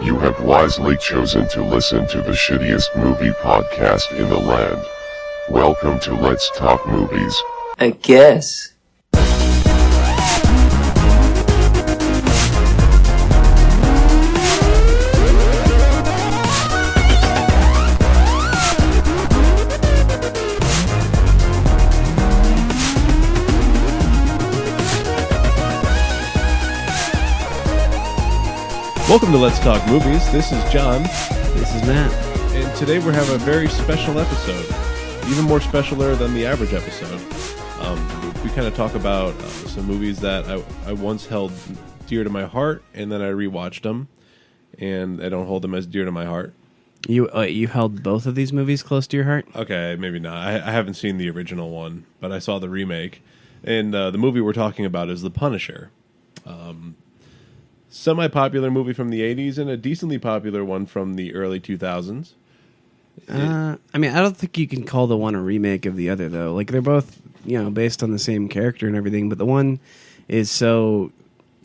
You have wisely chosen to listen to the shittiest movie podcast in the land. Welcome to Let's Talk Movies. I guess. Welcome to Let's Talk Movies. This is John. This is Matt. And today we're having a very special episode. Even more specialer than the average episode. We kind of talk about some movies that I once held dear to my heart, and then I rewatched them, and I don't hold them as dear to my heart. You held both of these movies close to your heart? Okay, maybe not. I haven't seen the original one, but I saw the remake. And the movie we're talking about is The Punisher. Semi-popular movie from the 80s and a decently popular one from the early 2000s. I don't think you can call the one a remake of the other, though. Like, they're both, based on the same character and everything, but the one is so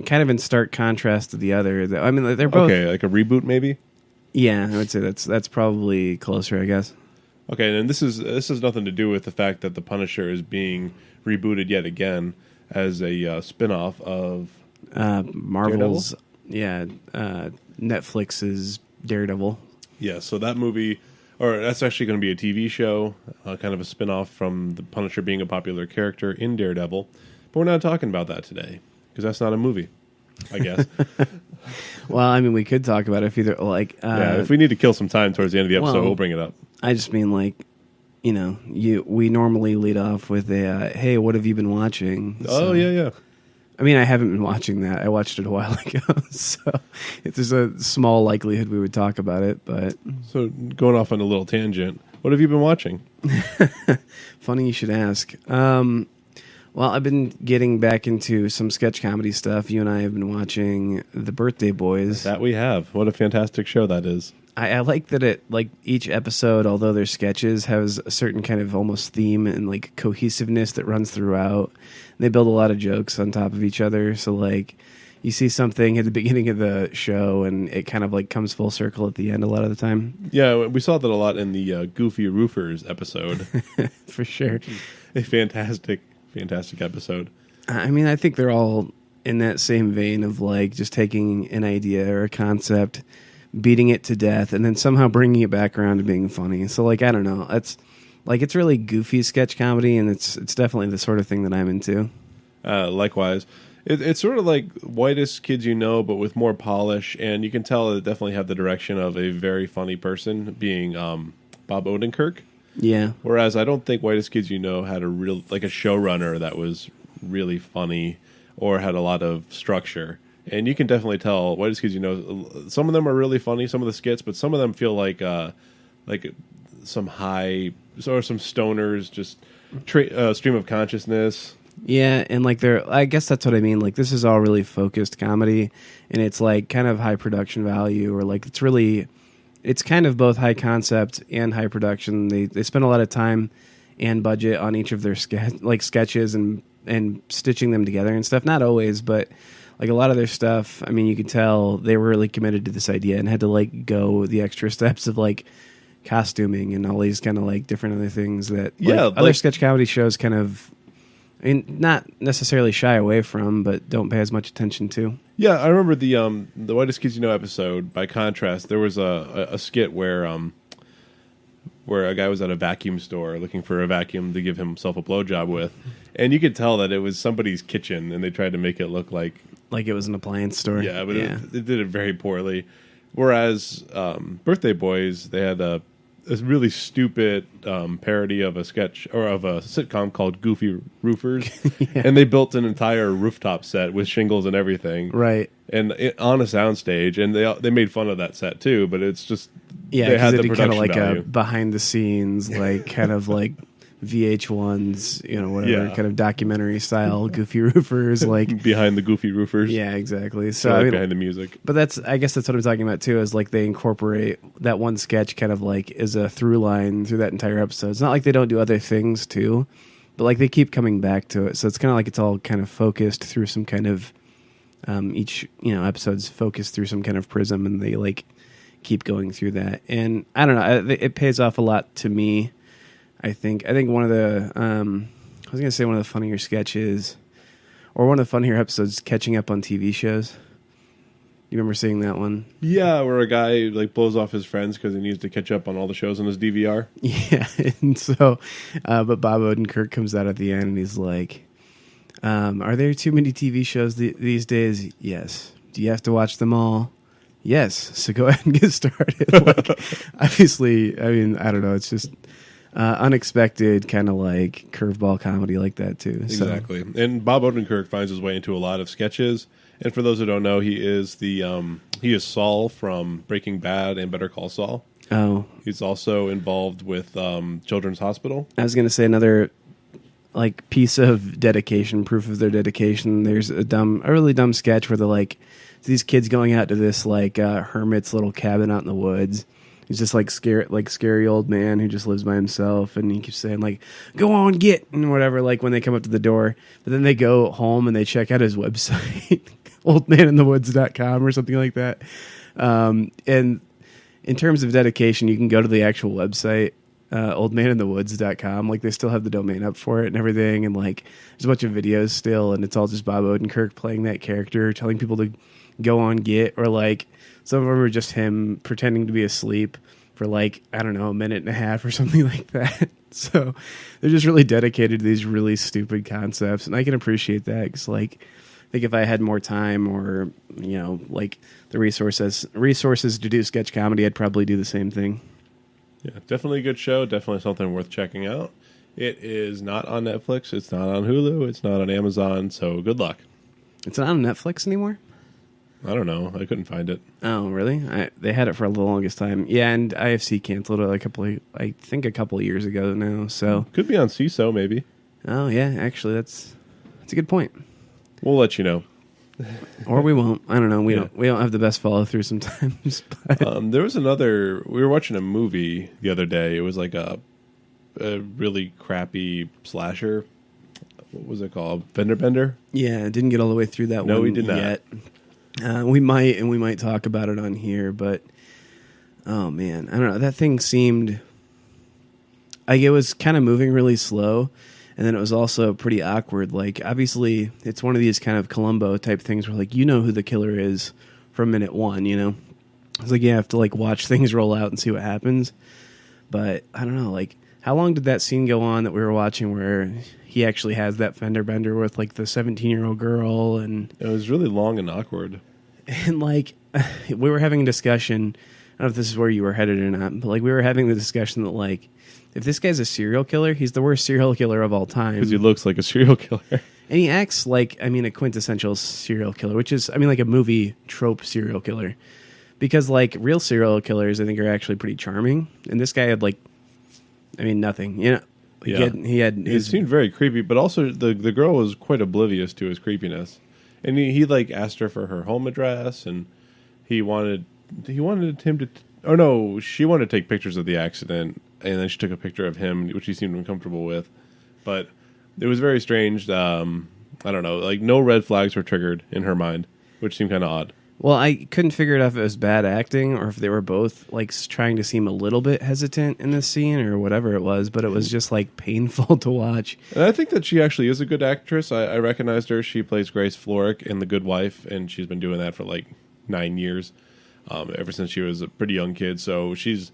kind of in stark contrast to the other. They're both... Okay, like a reboot, maybe? Yeah, I would say that's probably closer, I guess. Okay, and this has nothing to do with the fact that The Punisher is being rebooted yet again as a spin-off of... Marvel's, Netflix's Daredevil. Yeah, so that movie, or that's actually going to be a TV show, kind of a spin-off from the Punisher being a popular character in Daredevil. But we're not talking about that today, because that's not a movie, I guess. Well, we could talk about it if either, if we need to kill some time towards the end of the episode, we'll bring it up. I just mean, we normally lead off with a, hey, what have you been watching? Oh, yeah. I haven't been watching that. I watched it a while ago, so there's a small likelihood we would talk about it. But so going off on a little tangent, what have you been watching? Funny you should ask. Well, I've been getting back into some sketch comedy stuff. You and I have been watching The Birthday Boys. That we have. What a fantastic show that is. I like that it, each episode, although they're sketches, has a certain kind of almost theme and cohesiveness that runs throughout. They build a lot of jokes on top of each other. So you see something at the beginning of the show and it kind of comes full circle at the end a lot of the time. Yeah, we saw that a lot in the Goofy Roofers episode. For sure. A fantastic episode. I think they're all in that same vein of just taking an idea or a concept, beating it to death, and then somehow bringing it back around to being funny. So I don't know. It's really goofy sketch comedy, and it's definitely the sort of thing that I'm into. Likewise. It's sort of like Whitest Kids You Know, but with more polish, and you can tell it definitely have the direction of a very funny person, being Bob Odenkirk. Yeah. Whereas I don't think Whitest Kids You Know had a real a showrunner that was really funny or had a lot of structure. And you can definitely tell Whitest Kids You Know, some of them are really funny, some of the skits, but some of them feel like some high or some stoners, just stream of consciousness. Yeah, and I guess that's what I mean. This is all really focused comedy, and it's kind of high production value, or it's kind of both high concept and high production. They spend a lot of time and budget on each of their sketches and stitching them together and stuff. Not always, but a lot of their stuff, you could tell they were really committed to this idea and had to go the extra steps of costuming and all these kind of different other things that other sketch comedy shows kind of not necessarily shy away from, but don't pay as much attention to. Yeah, I remember the Whitest Kids You Know episode. By contrast, there was a skit where a guy was at a vacuum store looking for a vacuum to give himself a blowjob with, and you could tell that it was somebody's kitchen, and they tried to make it look like it was an appliance store. Yeah, but it did it very poorly. Whereas Birthday Boys, they had a really stupid parody of a sketch or of a sitcom called Goofy Roofers, and they built an entire rooftop set with shingles and everything, right? And on a soundstage, and they made fun of that set too. But it's just they had the production kind of value. A behind the scenes, kind of VH1's, whatever kind of documentary style Goofy Roofers, behind the Goofy Roofers. Yeah, exactly. So behind the music. But I guess that's what I'm talking about too. Is they incorporate that one sketch kind of as a through line through that entire episode. It's not like they don't do other things too, but they keep coming back to it. So it's kind of it's all kind of focused through some kind of Each episode's focused through some kind of prism, and they like keep going through that. And I don't know, it pays off a lot to me. I think one of the I was gonna say one of the funnier sketches, or one of the funnier episodes, catching up on TV shows. You remember seeing that one? Yeah, where a guy like blows off his friends because he needs to catch up on all the shows on his DVR. Yeah, and so, but Bob Odenkirk comes out at the end and he's like, "Are there too many TV shows these days?" Yes. Do you have to watch them all? Yes. So go ahead and get started. Like, obviously, I mean, I don't know. It's just unexpected, kind of like curveball comedy like that too. Exactly. So. And Bob Odenkirk finds his way into a lot of sketches. And for those who don't know, he is he is Saul from Breaking Bad and Better Call Saul. Oh, he's also involved with Children's Hospital. I was going to say another like piece of dedication, proof of their dedication. There's a really dumb sketch where they're like these kids going out to this like hermit's little cabin out in the woods. He's just like scary old man who just lives by himself, and he keeps saying like, "Go on, get," and whatever. Like when they come up to the door, but then they go home and they check out his website, oldmaninthewoods.com or something like that. And in terms of dedication, you can go to the actual website, oldmaninthewoods.com. Like they still have the domain up for it and everything, and like there's a bunch of videos still, and it's all just Bob Odenkirk playing that character, telling people to go on, get, or like. Some of them are just him pretending to be asleep for like, I don't know, a minute and a half or something like that. So they're just really dedicated to these really stupid concepts. And I can appreciate that because like, I think if I had more time or, like the resources to do sketch comedy, I'd probably do the same thing. Yeah, definitely a good show. Definitely something worth checking out. It is not on Netflix. It's not on Hulu. It's not on Amazon. So good luck. It's not on Netflix anymore? I don't know. I couldn't find it. Oh, really? They had it for the longest time. Yeah, and IFC canceled it a couple of years ago now. So could be on CISO maybe. Oh yeah, actually that's a good point. We'll let you know, or we won't. I don't know. We don't have the best follow through sometimes. But. There was another. We were watching a movie the other day. It was like a really crappy slasher. What was it called? Fender Bender. Yeah, didn't get all the way through that one. No, we did not. Yet. We might talk about it on here, but oh man, I don't know. That thing seemed like it was kind of moving really slow, and then it was also pretty awkward. Like obviously, it's one of these kind of Columbo type things where like who the killer is from minute one. It's like you have to like watch things roll out and see what happens. But I don't know, like how long did that scene go on that we were watching where he actually has that fender bender with like the 17-year-old girl? And it was really long and awkward. And like we were having a discussion, I don't know if this is where you were headed or not, but like we were having the discussion that like if this guy's a serial killer, he's the worst serial killer of all time. Because he looks like a serial killer. And he acts like, a quintessential serial killer, which is, like a movie trope serial killer. Because like real serial killers, I think, are actually pretty charming. And this guy had like, nothing. Yeah. He seemed very creepy, but also the girl was quite oblivious to his creepiness. And he like asked her for her home address, and he wanted him to. Oh no, she wanted to take pictures of the accident, and then she took a picture of him, which he seemed uncomfortable with. But it was very strange. I don't know, like no red flags were triggered in her mind, which seemed kind of odd. Well, I couldn't figure it out if it was bad acting or if they were both like trying to seem a little bit hesitant in this scene or whatever it was, but it was just like painful to watch. And I think that she actually is a good actress. I recognized her. She plays Grace Florick in The Good Wife, and she's been doing that for like 9 years, ever since she was a pretty young kid. So she's,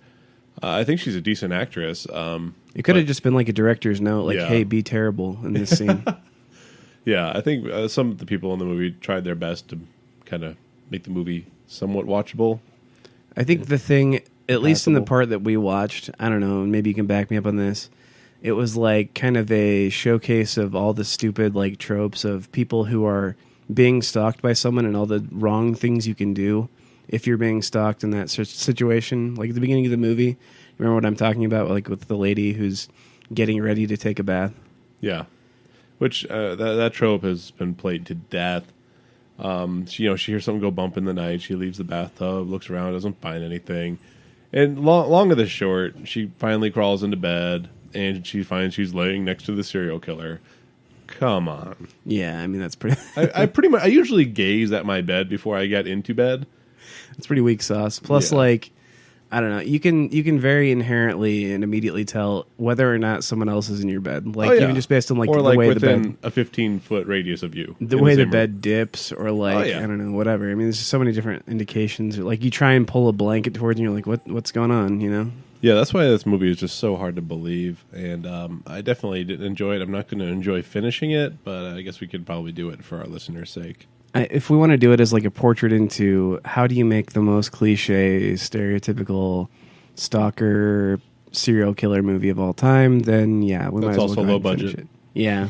I think she's a decent actress. It could have just been like a director's note, like, hey, be terrible in this scene. Yeah, I think some of the people in the movie tried their best to kind of make the movie somewhat watchable. I think the thing, at least in the part that we watched, I don't know, maybe you can back me up on this, it was like kind of a showcase of all the stupid like tropes of people who are being stalked by someone and all the wrong things you can do if you're being stalked in that situation. Like at the beginning of the movie, remember what I'm talking about, like with the lady who's getting ready to take a bath? Yeah. Which that trope has been played to death. She hears something go bump in the night. She leaves the bathtub, looks around, doesn't find anything. And long of the short, she finally crawls into bed, and she finds she's laying next to the serial killer. come on. Yeah, I mean that's pretty. I pretty much I usually gaze at my bed before I get into bed. It's pretty weak sauce. Plus, like, I don't know. You can very inherently and immediately tell whether or not someone else is in your bed. Like even just based on like or the like way the within bed, a 15-foot radius of you, the way the bed dips, or like yeah. I don't know, whatever. I mean, there's just so many different indications. Like you try and pull a blanket towards, and you're like, what's going on? You know? Yeah, that's why this movie is just so hard to believe, and I definitely didn't enjoy it. I'm not going to enjoy finishing it, but I guess we could probably do it for our listeners' sake. If we want to do it as like a portrait into how do you make the most cliche, stereotypical stalker serial killer movie of all time, then yeah, we might as well also go ahead low and finish budget. it. Yeah.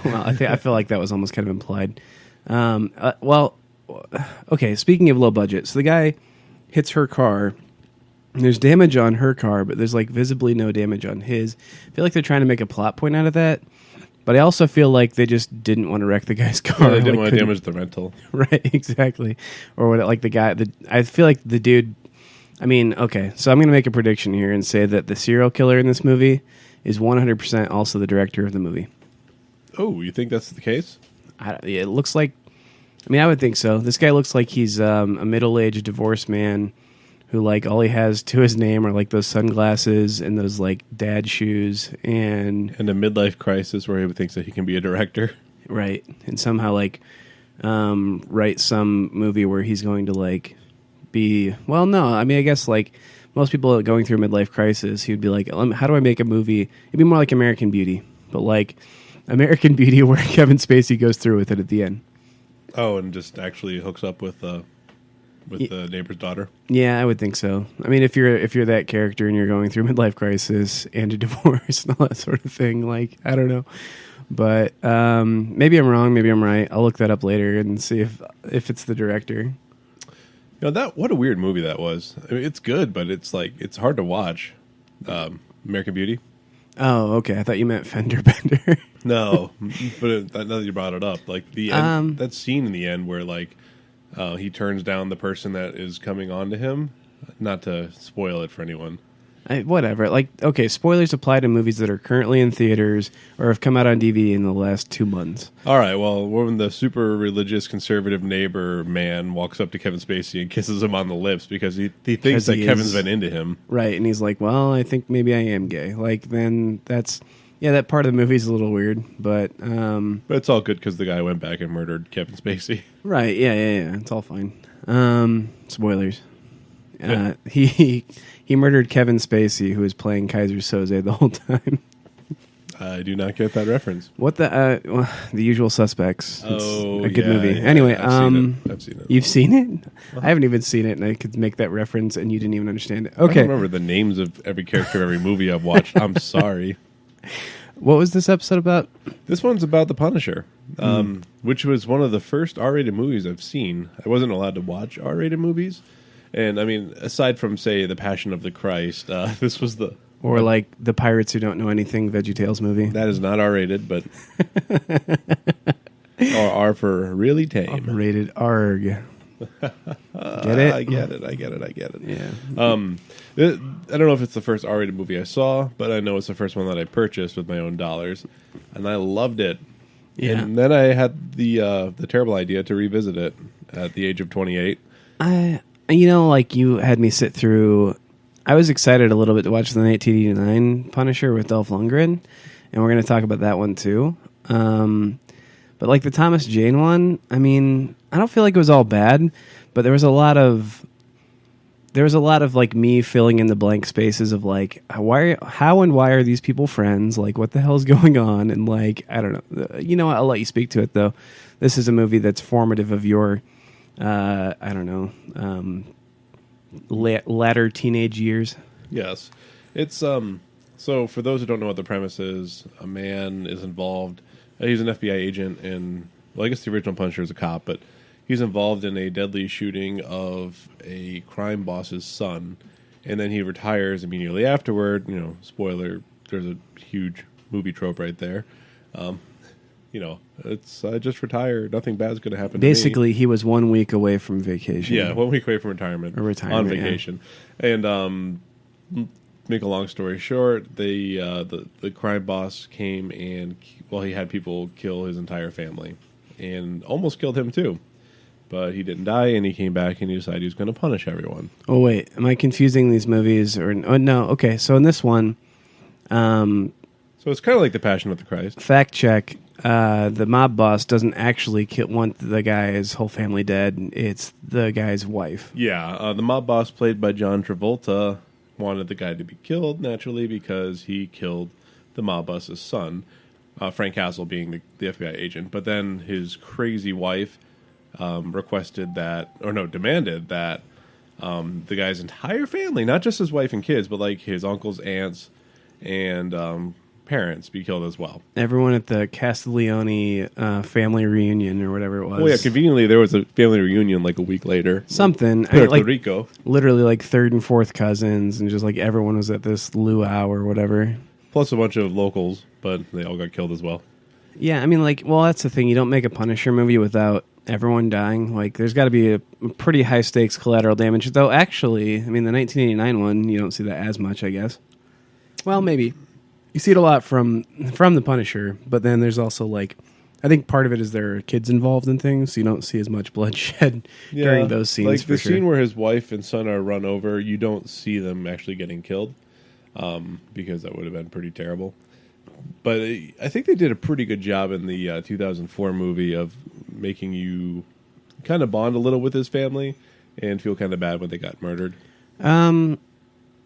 Well, I feel like that was almost kind of implied. Okay. Speaking of low budget, so the guy hits her car. And there's damage on her car, but there's like visibly no damage on his. I feel like they're trying to make a plot point out of that. But I also feel like they just didn't want to wreck the guy's car. Yeah, they didn't like, want to damage the rental. Right, exactly. Or what? Like the guy. I feel like the dude. I mean, okay. So I'm going to make a prediction here and say that the serial killer in this movie is 100% also the director of the movie. Oh, you think that's the case? It looks like. I mean, I would think so. This guy looks like he's a middle-aged divorced man who, like, all he has to his name are like those sunglasses and those like dad shoes and a midlife crisis where he thinks that he can be a director. Right, and somehow like write some movie where he's going to like be. Well, no, I mean, I guess like most people going through a midlife crisis, he'd be like, how do I make a movie? It'd be more like American Beauty, but like American Beauty where Kevin Spacey goes through with it at the end. Oh, and just actually hooks up with the neighbor's daughter. Yeah, I would think so. I mean, if you're that character and you're going through midlife crisis and a divorce and all that sort of thing, like I don't know, but maybe I'm wrong, maybe I'm right. I'll look that up later and see if it's the director. You know, what a weird movie that was. I mean, it's good, but it's like it's hard to watch. American Beauty. Oh, okay. I thought you meant Fender Bender. No, but now that you brought it up, like the end, that scene in the end where like. He turns down the person that is coming on to him. Not to spoil it for anyone. Whatever. Like, okay, spoilers apply to movies that are currently in theaters or have come out on DVD in the last 2 months. All right, well, when the super religious conservative neighbor man walks up to Kevin Spacey and kisses him on the lips because he thinks that Kevin's been into him. Right, and he's like, well, I think maybe I am gay. Like, then that's... Yeah, that part of the movie's a little weird, but it's all good because the guy went back and murdered Kevin Spacey. Right, yeah, it's all fine. Spoilers. He murdered Kevin Spacey, who was playing Kaiser Soze the whole time. I do not get that reference. What the Usual Suspects. It's a good movie. Yeah, anyway, I've seen it. You've seen it? I haven't even seen it, and I could make that reference, and you didn't even understand it. Okay, I don't remember the names of every character of every movie I've watched. I'm sorry. What was this episode about? This one's about The Punisher, which was one of the first R-rated movies I've seen. I wasn't allowed to watch R-rated movies. And, I mean, aside from, say, The Passion of the Christ, this was the... Or, like, The Pirates Who Don't Know Anything VeggieTales movie. That is not R-rated, but... or R for really tame. Rated ARG. Get it? I get it. Yeah. I don't know if it's the first R-rated movie I saw, but I know it's the first one that I purchased with my own dollars, and I loved it. Yeah. And then I had the terrible idea to revisit it at the age of 28. Like you had me sit through. I was excited a little bit to watch the 1989 Punisher with Dolph Lundgren, and we're going to talk about that one too. But like the Thomas Jane one, I mean, I don't feel like it was all bad, but there was a lot of like me filling in the blank spaces of like how and why are these people friends? Like what the hell's going on? And like I don't know. You know what? I'll let you speak to it though. This is a movie that's formative of your I don't know latter teenage years. Yes, it's So for those who don't know what the premise is, a man is involved. He's an FBI agent, and well, I guess the original Punisher is a cop, but he's involved in a deadly shooting of a crime boss's son, and then he retires immediately afterward. You know, spoiler, there's a huge movie trope right there. It's I just retired. Nothing bad's going to happen Basically, to me. he was 1 week away from vacation. Yeah, 1 week away from retirement. Or retirement, on vacation. Yeah. And make a long story short, the crime boss came and he had people kill his entire family, and almost killed him too. But he didn't die, and he came back and he decided he was going to punish everyone. Oh wait, am I confusing these movies? Or no? Okay, so in this one, so it's kind of like the Passion of the Christ. Fact check: the mob boss doesn't actually want the guy's whole family dead. It's the guy's wife. Yeah, the mob boss, played by John Travolta, wanted the guy to be killed naturally because he killed the mob boss's son, Frank Castle being the FBI agent. But then his crazy wife demanded that the guy's entire family, not just his wife and kids, but like his uncles, aunts, and parents, be killed as well. Everyone at the Castiglione family reunion or whatever it was. Well, yeah, conveniently there was a family reunion like a week later. Something. Puerto Rico. Literally like third and fourth cousins, and just like everyone was at this luau or whatever. Plus a bunch of locals, but they all got killed as well. Yeah, I mean, that's the thing. You don't make a Punisher movie without everyone dying. Like, there's got to be a pretty high stakes collateral damage. Though, actually, I mean, the 1989 one, you don't see that as much, I guess. Well, maybe. You see it a lot from the Punisher, but then there's also, like, I think part of it is there are kids involved in things, so you don't see as much bloodshed during those scenes. Like the scene where his wife and son are run over, you don't see them actually getting killed, because that would have been pretty terrible. But I think they did a pretty good job in the 2004 movie of making you kind of bond a little with his family and feel kind of bad when they got murdered.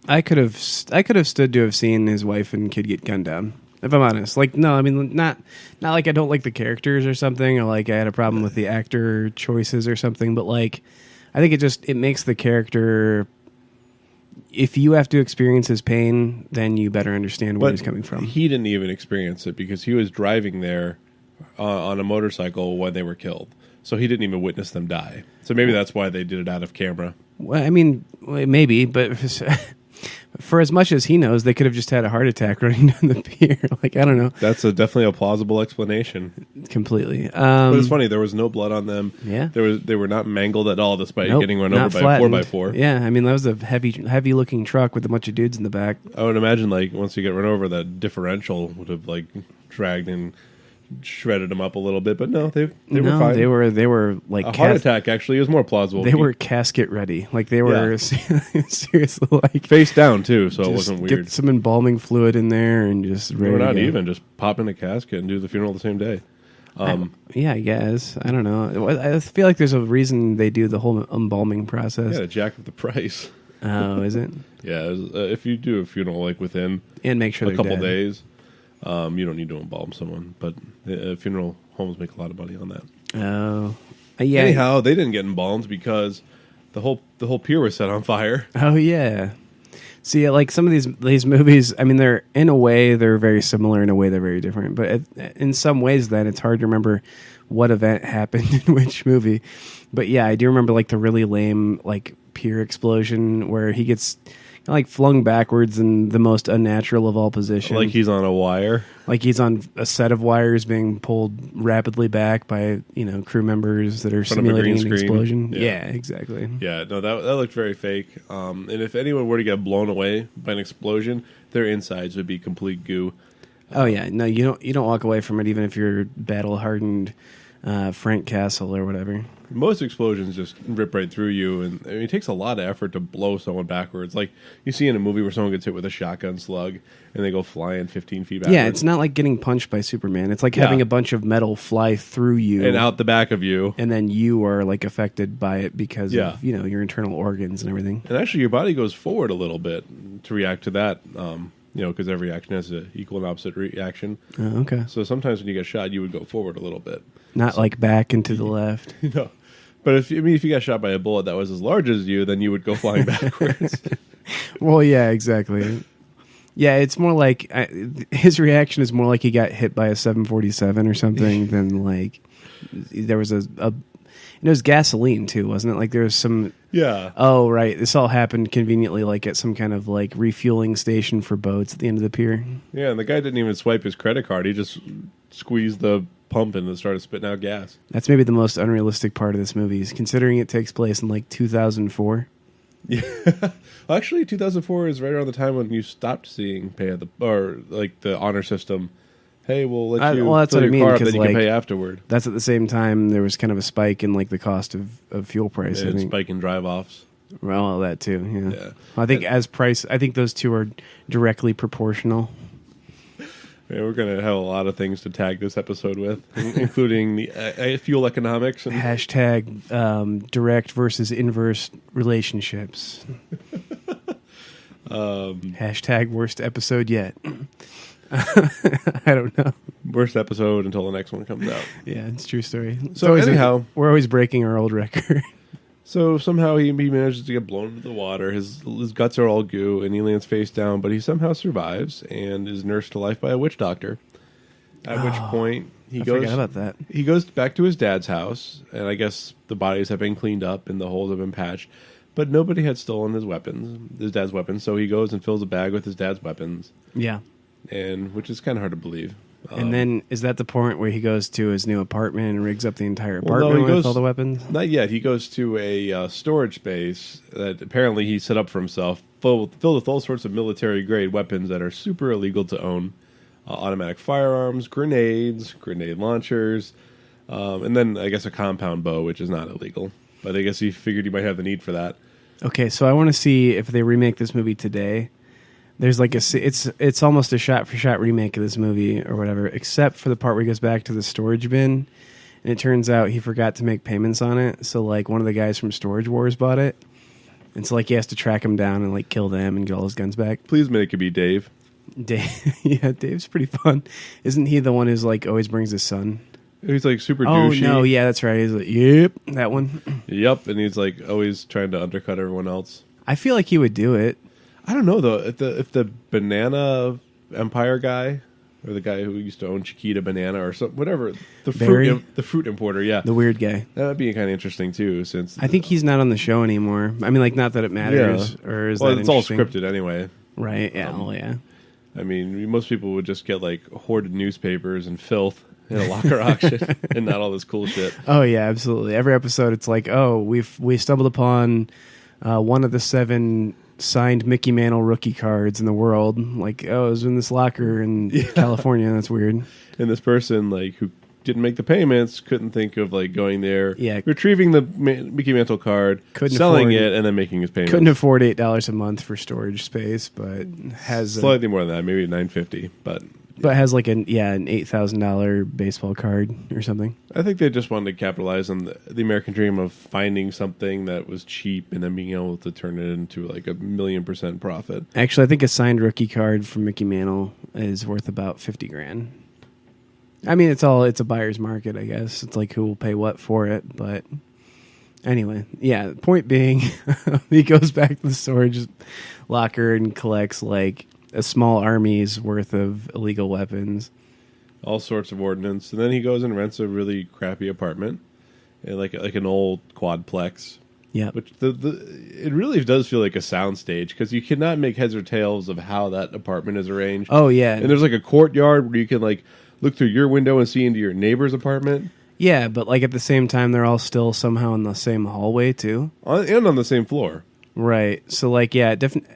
I could have stood to have seen his wife and kid get gunned down. If I'm honest, like, no, I mean, not like I don't like the characters or something, or like I had a problem with the actor choices or something, but like, I think it makes the character. If you have to experience his pain, then you better understand where he's coming from. He didn't even experience it because he was driving there on a motorcycle when they were killed. So he didn't even witness them die. So maybe that's why they did it out of camera. Well, I mean, maybe, but for as much as he knows, they could have just had a heart attack running down the pier. Like, I don't know. That's definitely a plausible explanation. Completely. But it's funny, there was no blood on them. Yeah. They were not mangled at all despite getting run over by flattened. a 4x4. Yeah, I mean, that was a heavy looking truck with a bunch of dudes in the back. I would imagine, like, once you get run over, that differential would have, like, dragged and shredded them up a little bit, but no, they were fine. They were like a heart attack. Actually, is more plausible. They were casket ready, like they were seriously like face down too, so it wasn't weird. Get some embalming fluid in there and just ready. Or not even just pop in a casket and do the funeral the same day. Yeah, I guess I don't know. I feel like there's a reason they do the whole embalming process. Yeah, to jack up the price. Oh, is it? Yeah, if you do a funeral like within and make sure a couple days. You don't need to embalm someone, but funeral homes make a lot of money on that. Oh, yeah. Anyhow, they didn't get embalmed because the whole pier was set on fire. Oh yeah. See, like some of these movies, I mean, they're in a way they're very similar, in a way they're very different. But in some ways, then it's hard to remember what event happened in which movie. But yeah, I do remember like the really lame like pier explosion where he gets like flung backwards in the most unnatural of all positions. Like he's on a wire. Like he's on a set of wires being pulled rapidly back by, crew members that are simulating an explosion. Yeah, exactly. Yeah, no, that looked very fake. And if anyone were to get blown away by an explosion, their insides would be complete goo. Oh yeah, no, you don't walk away from it even if you're battle hardened Frank Castle or whatever. Most explosions just rip right through you, and it takes a lot of effort to blow someone backwards. Like you see in a movie where someone gets hit with a shotgun slug, and they go flying 15 feet backwards. Yeah, it's not like getting punched by Superman. It's like having a bunch of metal fly through you and out the back of you, and then you are like affected by it because of your internal organs and everything. And actually, your body goes forward a little bit to react to that. Because every reaction has an equal and opposite reaction. Oh, okay. So sometimes when you get shot, you would go forward a little bit. Not like back and to the left. No. But if you got shot by a bullet that was as large as you, then you would go flying backwards. Well, yeah, exactly. Yeah, it's more like his reaction is more like he got hit by a 747 or something than like there was it was gasoline too, wasn't it? Like there was some. Yeah. Oh, right. This all happened conveniently, like at some kind of like refueling station for boats at the end of the pier. Yeah, and the guy didn't even swipe his credit card. He just squeezed the pump and started spitting out gas. That's maybe the most unrealistic part of this movie, is considering it takes place in like 2004. Yeah. Well, actually, 2004 is right around the time when you stopped seeing pay at the or like the honor system. Hey, we'll let you well, that's fill what I your mean, car up, because, then you can like, pay afterward. That's at the same time there was kind of a spike in like the cost of fuel price. I And think. spike in drive-offs. Well, that too. Yeah. Yeah. I think I think those two are directly proportional. Yeah, we're going to have a lot of things to tag this episode with, including the fuel economics. And Hashtag direct versus inverse relationships. Hashtag worst episode yet. I don't know. worst episode until the next one comes out. Yeah, it's a true story. So anyhow, we're always breaking our old record. So somehow he manages to get blown into the water. His guts are all goo, and he lands face down, but he somehow survives and is nursed to life by a witch doctor. At which point I forgot about that. He goes back to his dad's house, and I guess the bodies have been cleaned up and the holes have been patched. But nobody had stolen his dad's weapons. So he goes and fills a bag with his dad's weapons, Yeah. and which is kind of hard to believe. And then is that the point where he goes to his new apartment and rigs up the entire Well, no, apartment he with goes- all the weapons? Not yet. He goes to a storage space that apparently he set up for himself, filled with all sorts of military-grade weapons that are super illegal to own. Automatic firearms, grenades, grenade launchers, and then I guess a compound bow, which is not illegal. But I guess he figured he might have the need for that. Okay, so I want to see if they remake this movie today. There's like it's almost a shot-for-shot remake of this movie or whatever, except for the part where he goes back to the storage bin, and it turns out he forgot to make payments on it. So like one of the guys from Storage Wars bought it, and so like he has to track him down and like kill them and get all his guns back. Please make it be Dave. Dave, yeah, Dave's pretty fun. Isn't he the one who's like always brings his son? He's like super Oh douchey. no, yeah, that's right. He's like, yep, that one. Yep, and he's like always trying to undercut everyone else. I feel like he would do it. I don't know though. If the banana empire guy, or the guy who used to own Chiquita Banana or something, whatever, the Barry? fruit importer, yeah, The weird guy. that would be kind of interesting too. Since I think he's not on the show anymore. I mean, like, not that it matters, or is well, that it's all interesting? scripted anyway. Right? Yeah. Well, yeah. I mean, most people would just get like hoarded newspapers and filth in a locker auction, and not all this cool shit. Oh yeah, absolutely. Every episode, it's like, oh, we stumbled upon one of the 7 signed Mickey Mantle rookie cards in the world. Like, oh, it was in this locker in California. That's weird. And this person, like, who didn't make the payments, couldn't think of like going there, Yeah. retrieving the Mickey Mantle card, Couldn't selling afford- it, and then making his payments. Couldn't afford $8 a month for storage space, but has Slightly more than that, maybe $9.50, but has like an $8,000 baseball card or something. I think they just wanted to capitalize on the American dream of finding something that was cheap and then being able to turn it into like 1,000,000% profit. Actually, I think a signed rookie card from Mickey Mantle is worth about $50,000. I mean, it's a buyer's market, I guess. It's like who will pay what for it, but anyway, yeah. Point being, he goes back to the storage locker and collects like a small army's worth of illegal weapons. All sorts of ordnance, and then he goes and rents a really crappy apartment, like an old quadplex. Yeah. Which it really does feel like a soundstage because you cannot make heads or tails of how that apartment is arranged. Oh yeah. And there's like a courtyard where you can like look through your window and see into your neighbor's apartment. Yeah, but like at the same time, they're all still somehow in the same hallway too. And on the same floor. Right. So like, yeah, definitely.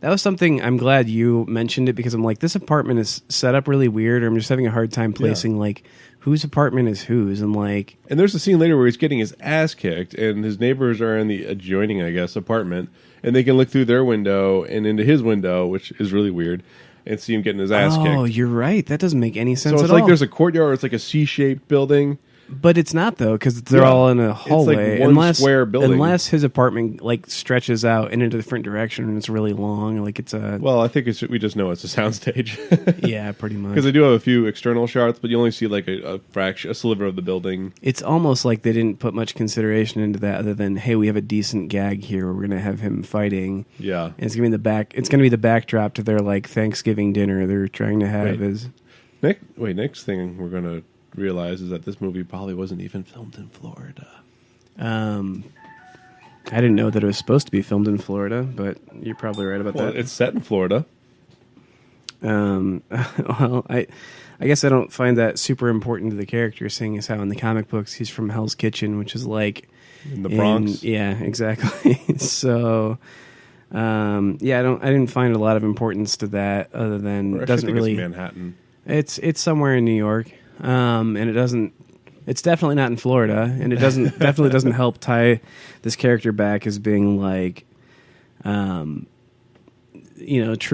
That was something I'm glad you mentioned it because I'm like, this apartment is set up really weird, or I'm just having a hard time placing like whose apartment is whose, and like. And there's a scene later where he's getting his ass kicked, and his neighbors are in the adjoining, I guess, apartment, and they can look through their window and into his window, which is really weird, and see him getting his ass kicked. Oh, you're right. That doesn't make any sense So at it's like all. there's a courtyard, it's like a C-shaped building. But it's not though, because they're Yeah. all in a It's like hallway. one square building. Unless his apartment like stretches out in a different direction and it's really long, like it's a Well, I think we just know it's a soundstage. yeah, pretty much. Because they do have a few external shots, but you only see like a fraction, a sliver of the building. It's almost like they didn't put much consideration into that, other than hey, we have a decent gag here. We're gonna have him fighting. Yeah. And it's gonna be It's gonna be the backdrop to their like Thanksgiving dinner they're trying to have. Wait. Next thing we're going to realize is that this movie probably wasn't even filmed in Florida. I didn't know that it was supposed to be filmed in Florida, but you're probably right about Well, that. it's set in Florida. Well, I guess I don't find that super important to the character, seeing as how in the comic books he's from Hell's Kitchen, which is like In the Bronx? Yeah, exactly. So, I didn't find a lot of importance to that other than Or it doesn't really. It's Manhattan. It's somewhere in New York, and it doesn't. It's definitely not in Florida, and it doesn't definitely doesn't help tie this character back as being like, true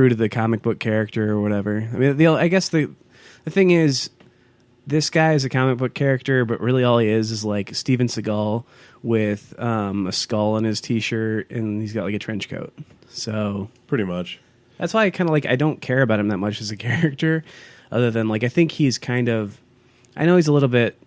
to the comic book character or whatever. I mean, I guess the thing is, this guy is a comic book character, but really all he is like Steven Seagal with a skull on his t-shirt, and he's got like a trench coat. So pretty much. That's why I don't care about him that much as a character, other than like I think he's kind of, I know he's a little bit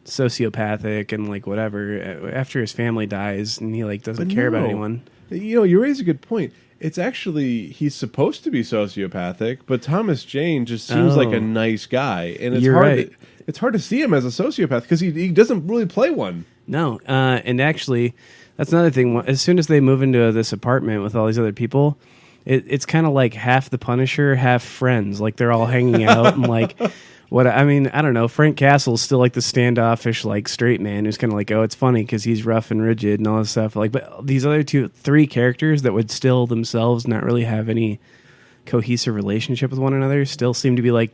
sociopathic and like whatever after his family dies and he like doesn't care about anyone. You raise a good point. It's actually, he's supposed to be sociopathic, but Thomas Jane just seems like a nice guy, and it's it's hard to see him as a sociopath because he doesn't really play one. No, and actually, that's another thing. As soon as they move into this apartment with all these other people, it's kind of like half the Punisher, half friends. Like they're all hanging out and like. I don't know. Frank Castle's still like the standoffish, like straight man who's kind of like, oh, it's funny because he's rough and rigid and all this stuff. Like, but these other three characters that would still themselves not really have any cohesive relationship with one another still seem to be like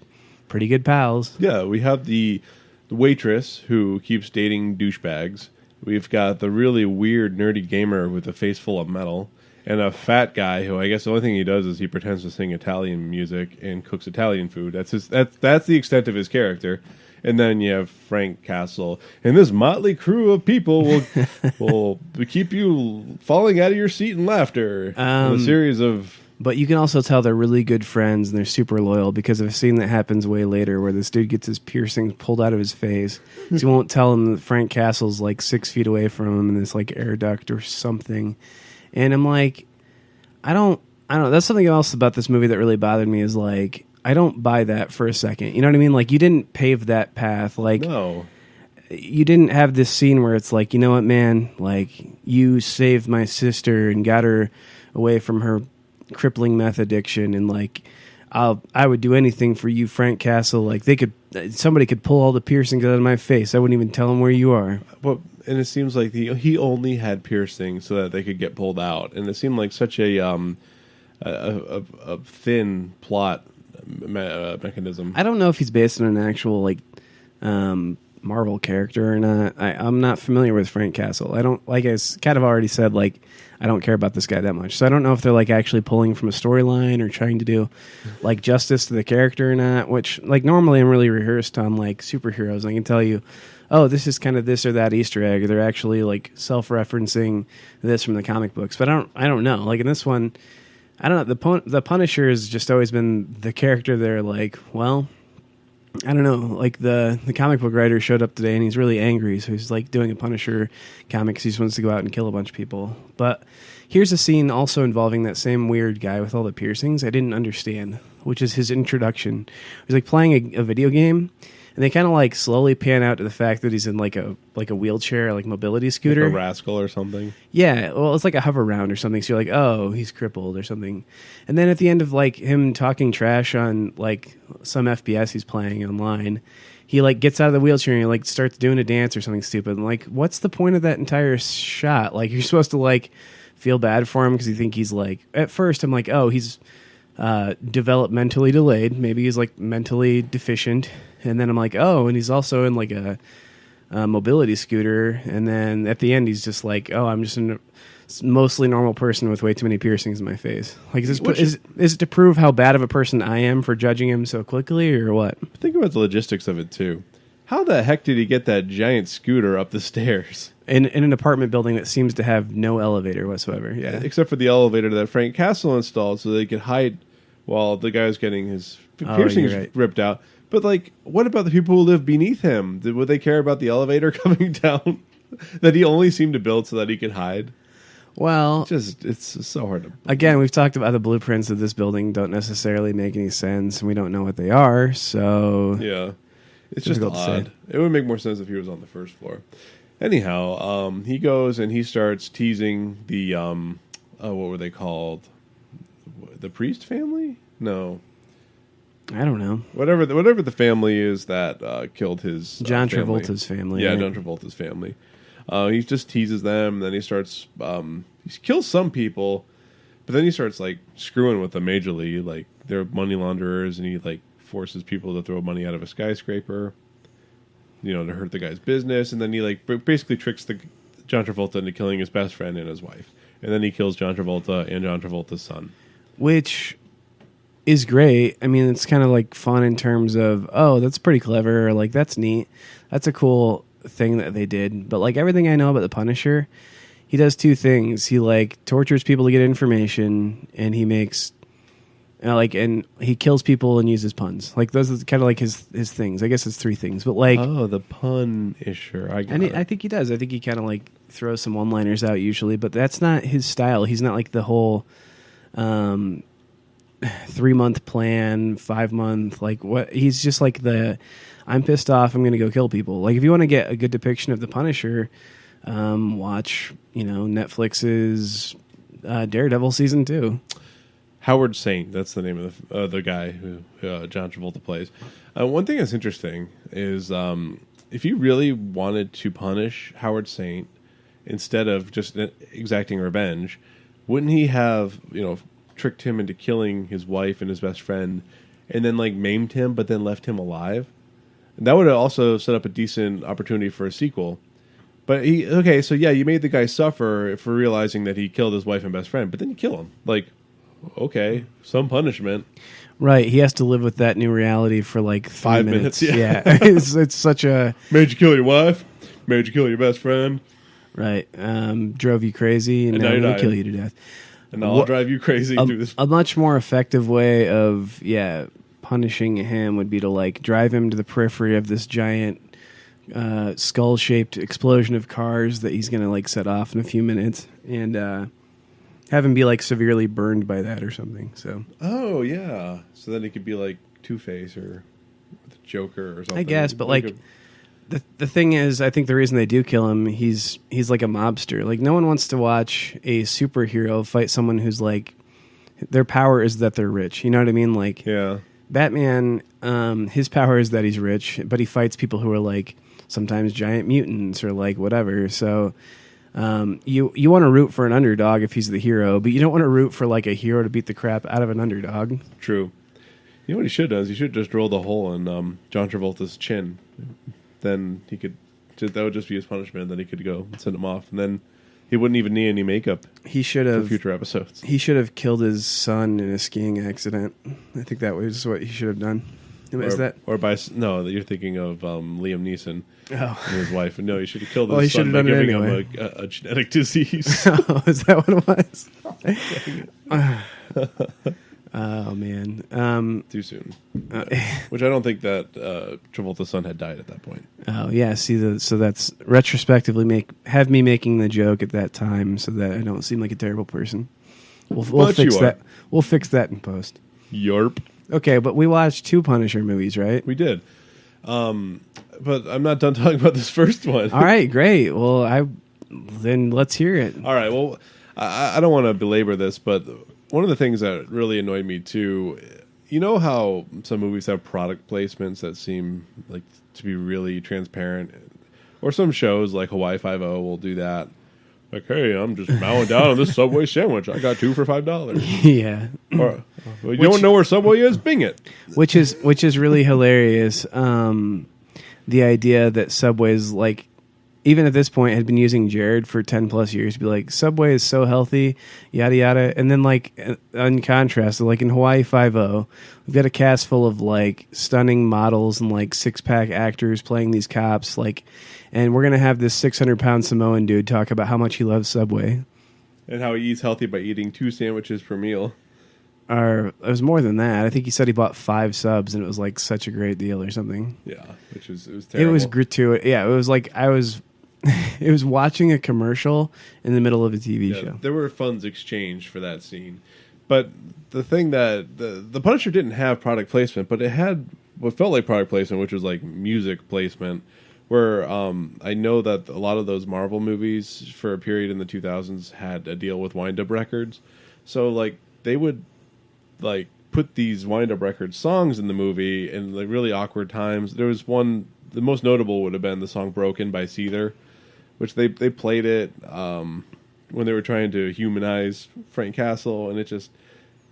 pretty good pals. Yeah, we have the waitress who keeps dating douchebags. We've got the really weird nerdy gamer with a face full of metal. And a fat guy who I guess the only thing he does is he pretends to sing Italian music and cooks Italian food. That's the extent of his character. And then you have Frank Castle, and this motley crew of people will keep you falling out of your seat in laughter. A series of. But you can also tell they're really good friends and they're super loyal because of a scene that happens way later where this dude gets his piercings pulled out of his face. So he won't tell him that Frank Castle's like 6 feet away from him in this like air duct or something. And I'm like, I don't know. That's something else about this movie that really bothered me is like, I don't buy that for a second. You know what I mean? Like, you didn't pave that path. Like, no. You didn't have this scene where it's like, you know what, man? Like, you saved my sister and got her away from her crippling meth addiction, and like, I would do anything for you, Frank Castle. Like, somebody could pull all the piercings out of my face. I wouldn't even tell them where you are. But and it seems like he only had piercings so that they could get pulled out, and it seemed like such a thin plot mechanism. I don't know if he's based on an actual like Marvel character or not. I'm not familiar with Frank Castle. I don't, like I kind of already said, like I don't care about this guy that much. So I don't know if they're like actually pulling from a storyline or trying to do like justice to the character or not. Which like normally I'm really rehearsed on like superheroes. I can tell you, oh, this is kind of this or that Easter egg. Or they're actually like self-referencing this from the comic books. But I don't know. Like in this one, I don't know. The Punisher has just always been the character. They're like, well, I don't know. Like the comic book writer showed up today and he's really angry, so he's like doing a Punisher comic because he just wants to go out and kill a bunch of people. But here's a scene also involving that same weird guy with all the piercings I didn't understand, which is his introduction. He's like playing a video game, and they kind of like slowly pan out to the fact that he's in like a wheelchair, like mobility scooter, like a rascal or something. Yeah, well, it's like a hover round or something. So you're like, oh, he's crippled or something. And then at the end of like him talking trash on like some FPS he's playing online, he like gets out of the wheelchair and he like starts doing a dance or something stupid. And like, what's the point of that entire shot? Like, you're supposed to like feel bad for him because you think he's like. At first, I'm like, oh, he's developmentally delayed. Maybe he's like mentally deficient. And then I'm like, oh, and he's also in like a mobility scooter. And then at the end, he's just like, oh, I'm just a mostly normal person with way too many piercings in my face. Like, is it to prove how bad of a person I am for judging him so quickly, or what? Think about the logistics of it too. How the heck did he get that giant scooter up the stairs? In an apartment building that seems to have no elevator whatsoever. Yeah, except for the elevator that Frank Castle installed, so they could hide while the guy's getting his piercings ripped out. But, like, what about the people who live beneath him? Would they care about the elevator coming down that he only seemed to build so that he could hide? Well, it's so hard to... Again, we've talked about the blueprints of this building don't necessarily make any sense, and we don't know what they are, so... Yeah. It's just odd. It would make more sense if he was on the first floor. Anyhow, he goes and he starts teasing the... what were they called? The Priest family? No. I don't know. Whatever the family is that killed his John Travolta's family. Yeah, John Travolta's family. He just teases them, and then he starts he kills some people, but then he starts like screwing with them majorly, like they're money launderers, and he like forces people to throw money out of a skyscraper, to hurt the guy's business, and then he like basically tricks the John Travolta into killing his best friend and his wife, and then he kills John Travolta and John Travolta's son, which is great. I mean, it's kind of like fun in terms of, oh, that's pretty clever, or like that's neat, that's a cool thing that they did. But like everything I know about the Punisher, he does two things. He like tortures people to get information, and he makes and he kills people and uses puns. Like those are kind of like his things. I guess it's three things, but like the Punisher. I think he does. I think he kind of like throws some one-liners out usually, but that's not his style. He's not like the whole 3-month plan, 5-month, like what he's just like I'm pissed off, I'm gonna go kill people. Like if you want to get a good depiction of the Punisher, watch Netflix's Daredevil season 2. Howard Saint, that's the name of the guy who John Travolta plays. One thing that's interesting is if you really wanted to punish Howard Saint instead of just exacting revenge, wouldn't he have tricked him into killing his wife and his best friend, and then like maimed him, but then left him alive? And that would have also set up a decent opportunity for a sequel. But you made the guy suffer for realizing that he killed his wife and best friend, but then you kill him. Like, okay, some punishment. Right, he has to live with that new reality for like 5 minutes. Yeah. it's such a made you kill your wife, made you kill your best friend. Right, drove you crazy, and now I'm going to kill you to death. And I'll drive you crazy through this. A much more effective way of punishing him would be to like drive him to the periphery of this giant skull-shaped explosion of cars that he's going to like set off in a few minutes, and have him be like severely burned by that or something. So so then he could be like Two-Face or the Joker or something. I guess, but like the thing is, I think the reason they do kill him, he's like a mobster. Like no one wants to watch a superhero fight someone who's like their power is that they're rich. You know what I mean? Like Batman, his power is that he's rich, but he fights people who are like sometimes giant mutants or like whatever. So you want to root for an underdog if he's the hero, but you don't want to root for like a hero to beat the crap out of an underdog. True. You know what he should do? He should just drill the hole in John Travolta's chin. Then he could. That would just be his punishment. Then he could go and send him off, and then he wouldn't even need any makeup. He should have for future episodes. He should have killed his son in a skiing accident. I think that was what he should have done. Is that you're thinking of Liam Neeson and his wife. No, he should have killed his son by giving him a genetic disease. Oh, is that what it was? Oh man, too soon. Which I don't think that Travolta's son had died at that point. Oh yeah, so that's retrospectively have me making the joke at that time so that I don't seem like a terrible person. We'll fix that. We'll fix that in post. Yarp. Okay, but we watched 2 Punisher movies, right? We did. But I'm not done talking about this first one. All right, great. Well, then let's hear it. All right. Well, I don't want to belabor this, but one of the things that really annoyed me too, you know how some movies have product placements that seem like to be really transparent, or some shows like Hawaii Five-0 will do that. Like, hey, I'm just mowing down on this Subway sandwich. I got 2 for $5. Yeah. Or you don't know where Subway is? Bing it. Which is really hilarious. The idea that Subway's like, even at this point, had been using Jared for 10 plus years to be like, Subway is so healthy, yada yada. And then like in contrast, like in Hawaii Five-0, we've got a cast full of like stunning models and like 6-pack actors playing these cops, like. And we're going to have this 600-pound Samoan dude talk about how much he loves Subway. And how he eats healthy by eating 2 sandwiches per meal. Or it was more than that. I think he said he bought 5 subs and it was like such a great deal or something. Yeah, it was terrible. It was gratuitous. Yeah, it was like it was watching a commercial in the middle of a TV show. There were funds exchanged for that scene. But the thing that the Punisher didn't have product placement, but it had what felt like product placement, which was like music placement. Where I know that a lot of those Marvel movies for a period in the 2000s had a deal with wind-up records. So like they would like put these wind-up record songs in the movie in like really awkward times. There was one, the most notable would have been the song Broken by Seether, which they played it when they were trying to humanize Frank Castle, and it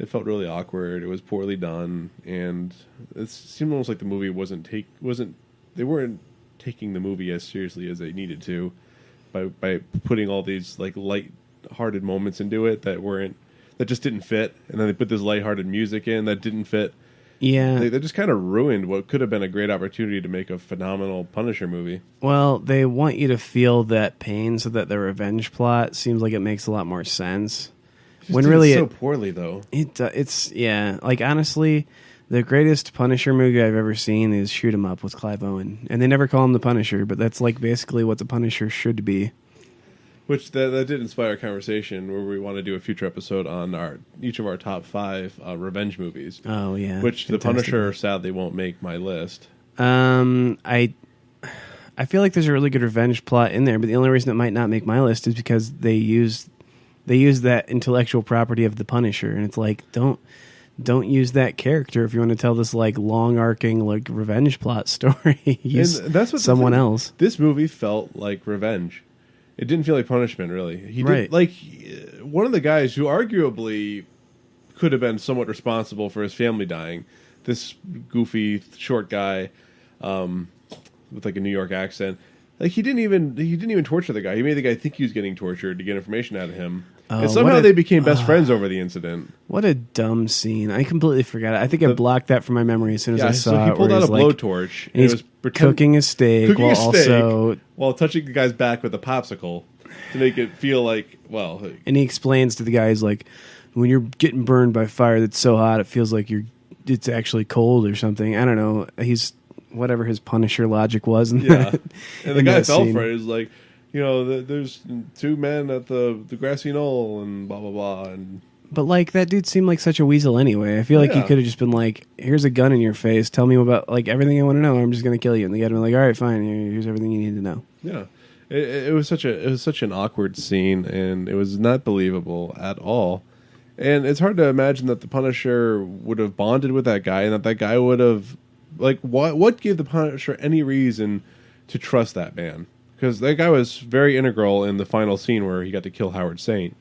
felt really awkward. It was poorly done, and it seemed almost like the movie they weren't taking the movie as seriously as they needed to by putting all these like light-hearted moments into it that just didn't fit, and then they put this light-hearted music in that didn't fit. Yeah. They just kind of ruined what could have been a great opportunity to make a phenomenal Punisher movie. Well, they want you to feel that pain so that the revenge plot seems like it makes a lot more sense. When really so poorly though. It's like honestly, the greatest Punisher movie I've ever seen is Shoot 'Em Up with Clive Owen, and they never call him the Punisher, but that's like basically what the Punisher should be. Which that did inspire a conversation where we want to do a future episode on each of our top 5 revenge movies. Oh yeah, which fantastic. The Punisher sadly won't make my list. I feel like there's a really good revenge plot in there, but the only reason it might not make my list is because they use that intellectual property of the Punisher, and it's like don't use that character if you want to tell this like long arcing like revenge plot story. Use someone else. This movie felt like revenge. It didn't feel like punishment, really. He right. did like one of the guys who arguably could have been somewhat responsible for his family dying. This goofy short guy with like a New York accent. Like he didn't even torture the guy. He made the guy think he was getting tortured to get information out of him. And somehow they became best friends over the incident. What a dumb scene! I completely forgot it. I think I blocked that from my memory as soon as I saw it. So he pulled out a blowtorch and he's cooking a steak while touching the guy's back with a popsicle to make it feel like And he explains to the guy, he's like, when you're getting burned by fire that's so hot it feels like it's actually cold or something. I don't know. He's whatever his Punisher logic was. And the guy fell for it. He's like, there's 2 men at the grassy knoll and blah, blah, blah. But, like, that dude seemed like such a weasel anyway. I feel like he could have just been like, here's a gun in your face. Tell me about, like, everything I want to know. I'm just going to kill you. And the guy would be like, all right, fine. Here's everything you need to know. Yeah. It was such an awkward scene, and it was not believable at all. And it's hard to imagine that the Punisher would have bonded with that guy and that guy would have, like, what gave the Punisher any reason to trust that man? Because that guy was very integral in the final scene where he got to kill Howard Saint.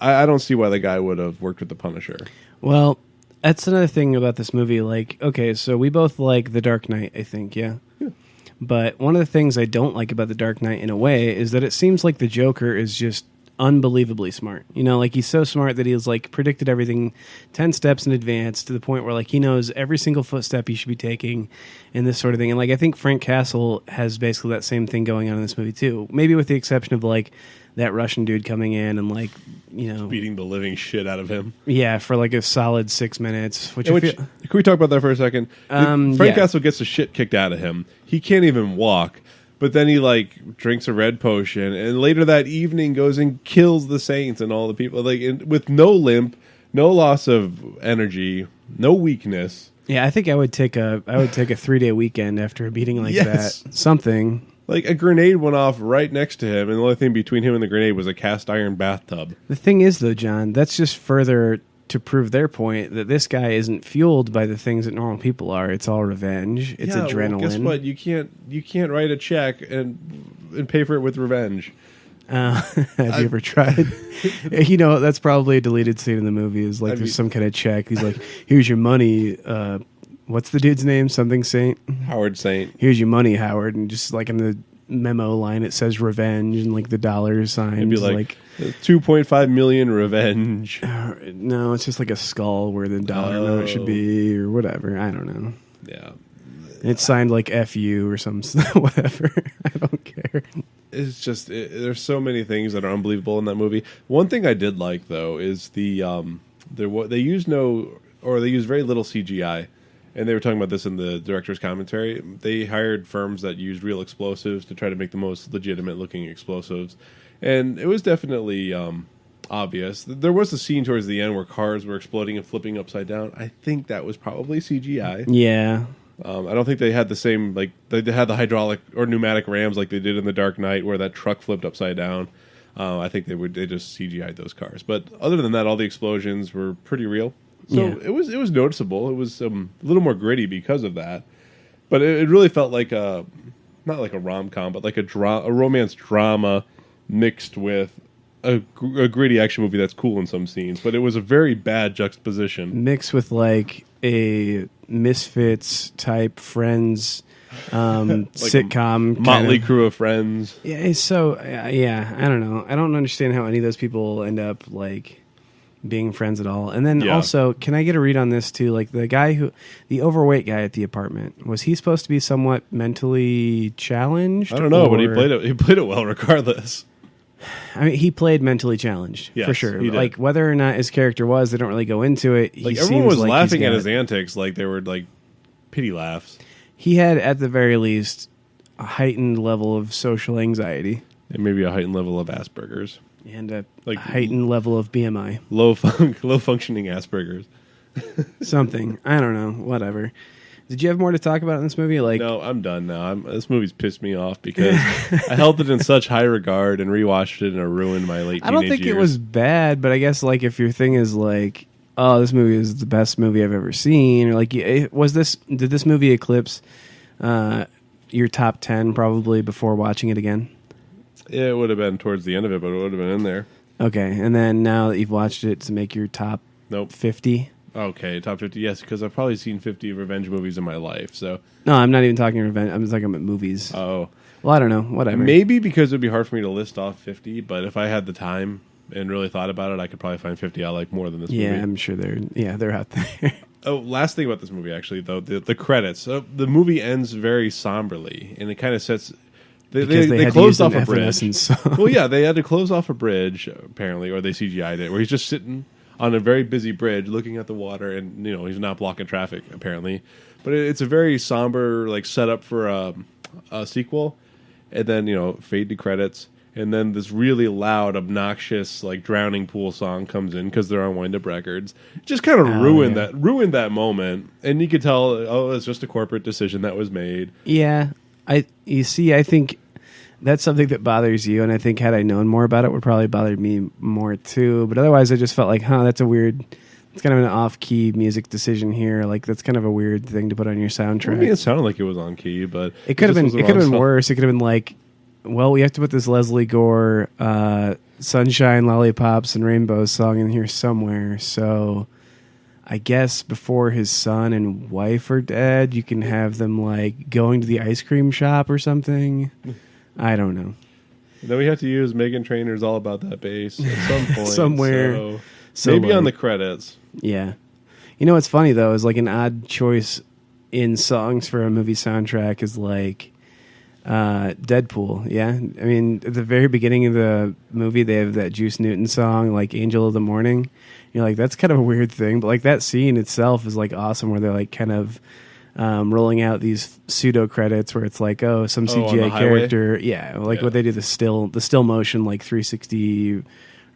I don't see why the guy would have worked with the Punisher. Well, that's another thing about this movie. Like, okay, so we both like The Dark Knight, I think, yeah? But one of the things I don't like about The Dark Knight in a way is that it seems like the Joker is just unbelievably smart. Like he's so smart that he's like predicted everything 10 steps in advance to the point where like he knows every single footstep he should be taking and this sort of thing. And like I think Frank Castle has basically that same thing going on in this movie too. Maybe with the exception of like that Russian dude coming in and like, beating the living shit out of him. Yeah, for like a solid 6 minutes. Can we talk about that for a second? Frank Castle gets the shit kicked out of him. He can't even walk. But then he like drinks a red potion, and later that evening goes and kills the Saints and all the people, like with no limp, no loss of energy, no weakness. Yeah, I think I would take a 3-day weekend after a beating like that. Something. Like a grenade went off right next to him, and the only thing between him and the grenade was a cast iron bathtub. The thing is, though, John, that's just further to prove their point that this guy isn't fueled by the things that normal people are. It's all revenge. It's adrenaline. Well, guess what? You can't write a check and pay for it with revenge. Have you ever tried? That's probably a deleted scene in the movie. Is like there's some kind of check. He's like, "Here's your money." What's the dude's name? Something Saint. Howard Saint. Here's your money, Howard. And just like in the memo line, it says revenge and like the dollar sign. It'd be like 2.5 million revenge. No, it's just like a skull where the dollar note should be or whatever. I don't know. Yeah. It's signed like FU or some whatever. I don't care. It's just there's so many things that are unbelievable in that movie. One thing I did like though is they use very little CGI. And they were talking about this in the director's commentary. They hired firms that used real explosives to try to make the most legitimate-looking explosives. And it was definitely obvious. There was a scene towards the end where cars were exploding and flipping upside down. I think that was probably CGI. Yeah. I don't think they had the same, like, they had the hydraulic or pneumatic rams like they did in The Dark Knight where that truck flipped upside down. I think they just CGI'd those cars. But other than that, all the explosions were pretty real. So it was noticeable. It was a little more gritty because of that, but it really felt like not like a rom-com, but like a romance drama mixed with a gritty action movie that's cool in some scenes. But it was a very bad juxtaposition. Mixed with like a Misfits type Friends like sitcom. Motley crew of friends. Yeah, so, yeah, I don't know. I don't understand how any of those people end up like being friends at all. And then also, can I get a read on this too? Like the overweight guy at the apartment, was he supposed to be somewhat mentally challenged? I don't know, but he played it well regardless. I mean, he played mentally challenged, for sure. Like, whether or not his character was, they don't really go into it. Like, everyone was laughing at his antics like they were, like, pity laughs. He had, at the very least, a heightened level of social anxiety. And maybe a heightened level of Asperger's. And a heightened level of BMI. Low-functioning Asperger's. Something. I don't know. Whatever. Did you have more to talk about in this movie? Like, no, I'm done now. This movie's pissed me off because I held it in such high regard and rewatched it and it ruined my late teenage years. I don't think it was bad, but I guess like if your thing is like, oh, this movie is the best movie I've ever seen, or like, did this movie eclipse your top 10 probably before watching it again? Yeah, it would have been towards the end of it, but it would have been in there. Okay, and then now that you've watched it, to make your top 50? Okay, top 50, yes, because I've probably seen 50 revenge movies in my life, so... No, I'm not even talking revenge, I'm just talking about movies. Oh. Well, I don't know, whatever. Maybe because it would be hard for me to list off 50, but if I had the time and really thought about it, I could probably find 50 I like more than this movie. Yeah, I'm sure they're out there. Oh, last thing about this movie, actually, though, the credits. So the movie ends very somberly, and it kind of sets... They closed off a bridge. Well, yeah, they had to close off a bridge, apparently, or they CGI'd it, where he's just sitting on a very busy bridge looking at the water, and he's not blocking traffic, apparently. But it's a very somber like setup for a sequel, and then fade to credits, and then this really loud, obnoxious like drowning pool song comes in because they're on Wind Up Records. Just kind of ruined that moment, and you could tell it's just a corporate decision that was made. Yeah, I think that's something that bothers you, and I think had I known more about it, would probably bother me more too. But otherwise, I just felt like, that's a weird. It's kind of an off-key music decision here. Like that's kind of a weird thing to put on your soundtrack. I mean, it sounded like it was on key, but it could have been. It could have been worse. It could have been like, well, we have to put this Leslie Gore "Sunshine, Lollipops, and Rainbows" song in here somewhere. So, I guess before his son and wife are dead, you can have them like going to the ice cream shop or something. I don't know. Then we have to use Meghan Trainor's "All About That Bass" at some point. Somewhere. So maybe on the credits. Yeah. You know what's funny, though, is like an odd choice in songs for a movie soundtrack is like Deadpool. Yeah. I mean, at the very beginning of the movie, they have that Juice Newton song, like Angel of the Morning. You're like, that's kind of a weird thing. But like that scene itself is like awesome where they're like kind of rolling out these pseudo credits where it's like, some CGI character. Yeah. Like what they do, the still motion, like 360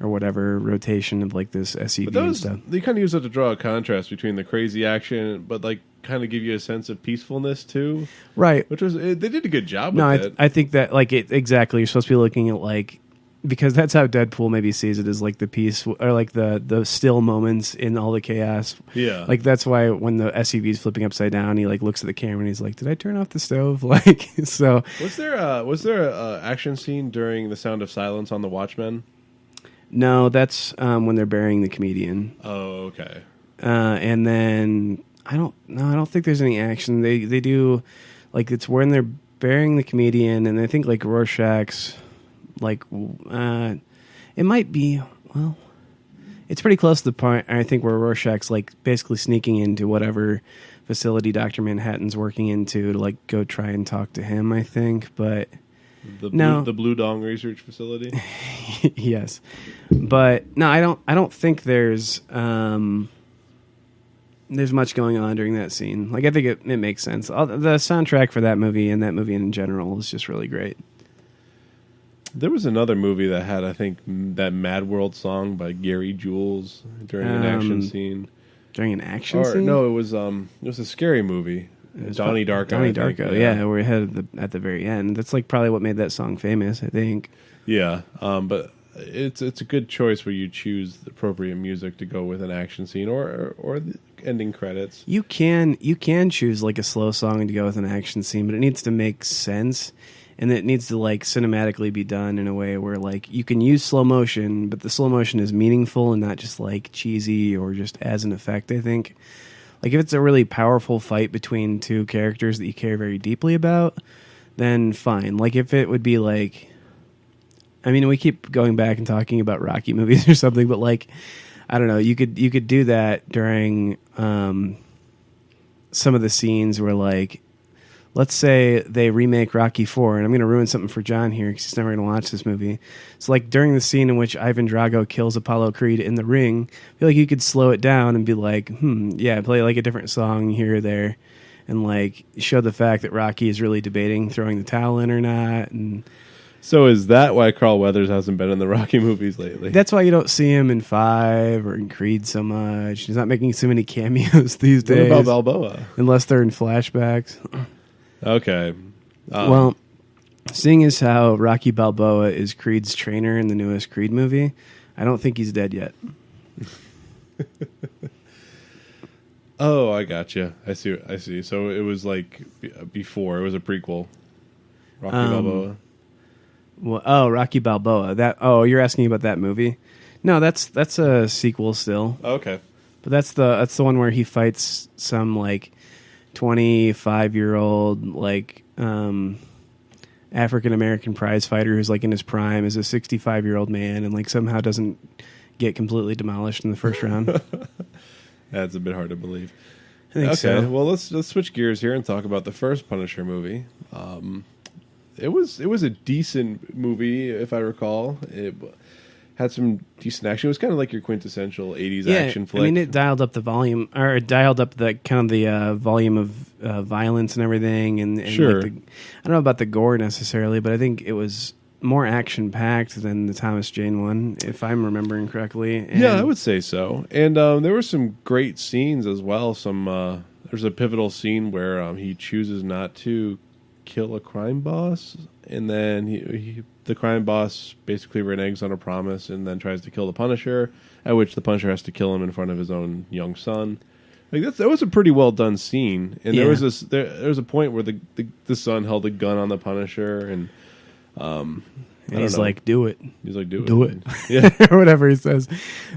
or whatever rotation of like this SUV and stuff. They kind of use it to draw a contrast between the crazy action, but like kind of give you a sense of peacefulness too. Right. Which was, they did a good job with it. I think that like exactly, you're supposed to be looking at like, because that's how Deadpool maybe sees it, as like the peace or like the still moments in all the chaos. Yeah. Like that's why when the SUV is flipping upside down, he like looks at the camera and he's like, did I turn off the stove? Like, so. Was there a action scene during The Sound of Silence on the Watchmen? No, that's when they're burying the comedian. Oh, okay. And then I don't think there's any action. They do like it's when they're burying the comedian, and I think like Rorschach's like it might be it's pretty close to the point I think where Rorschach's like basically sneaking into whatever facility Dr. Manhattan's working into to like go try and talk to him, I think, but. The Blue Dong Research Facility. Yes, but no, I don't think there's much going on during that scene. Like I think it makes sense. The soundtrack for that movie and that movie in general is just really great. There was another movie that had, I think, that Mad World song by Gary Jules during an action scene. During an action scene? No, it was a scary movie. Donnie Darko. Yeah, we're at the very end. That's like probably what made that song famous, I think. Yeah, but it's a good choice where you choose the appropriate music to go with an action scene or the ending credits. You can choose like a slow song to go with an action scene, but it needs to make sense, and it needs to like cinematically be done in a way where like you can use slow motion, but the slow motion is meaningful and not just like cheesy or just as an effect. I think like if it's a really powerful fight between two characters that you care very deeply about, then fine. Like if it would be like, I mean, we keep going back and talking about Rocky movies or something, but like, I don't know, you could do that during some of the scenes where like, let's say they remake Rocky 4, and I'm going to ruin something for John here because he's never going to watch this movie. So like during the scene in which Ivan Drago kills Apollo Creed in the ring, I feel like you could slow it down and be like, yeah, play like a different song here or there, and like show the fact that Rocky is really debating throwing the towel in or not. And so is that why Carl Weathers hasn't been in the Rocky movies lately? that's why you don't see him in 5 or in Creed so much. He's not making so many cameos these days. What about Balboa? Unless they're in flashbacks. Okay. Well, seeing as how Rocky Balboa is Creed's trainer in the newest Creed movie, I don't think he's dead yet. Oh, I gotcha. I see. So it was like before. It was a prequel. Rocky Balboa. Well, Rocky Balboa. You're asking about that movie? No, that's a sequel still. Okay. But that's the one where he fights some like 25-year-old like African American prize fighter who's like in his prime as a 65-year-old man and like somehow doesn't get completely demolished in the first round. That's a bit hard to believe. I think so. Well, let's switch gears here and talk about the first Punisher movie. It was a decent movie, if I recall. It had some decent action. It was kind of like your quintessential 80s action flick. I mean, it dialed up the volume, or it dialed up the kind of the volume of violence and everything. And sure. Like I don't know about the gore necessarily, but I think it was more action-packed than the Thomas Jane one, if I'm remembering correctly. And yeah, I would say so. And there were some great scenes as well. There's a pivotal scene where he chooses not to kill a crime boss, and then the crime boss basically reneges on a promise and then tries to kill the Punisher, at which the Punisher has to kill him in front of his own young son. Like that was a pretty well done scene. And there was a point where the son held a gun on the Punisher, and he's like, do it. He's like, do it. Yeah. Or whatever he says.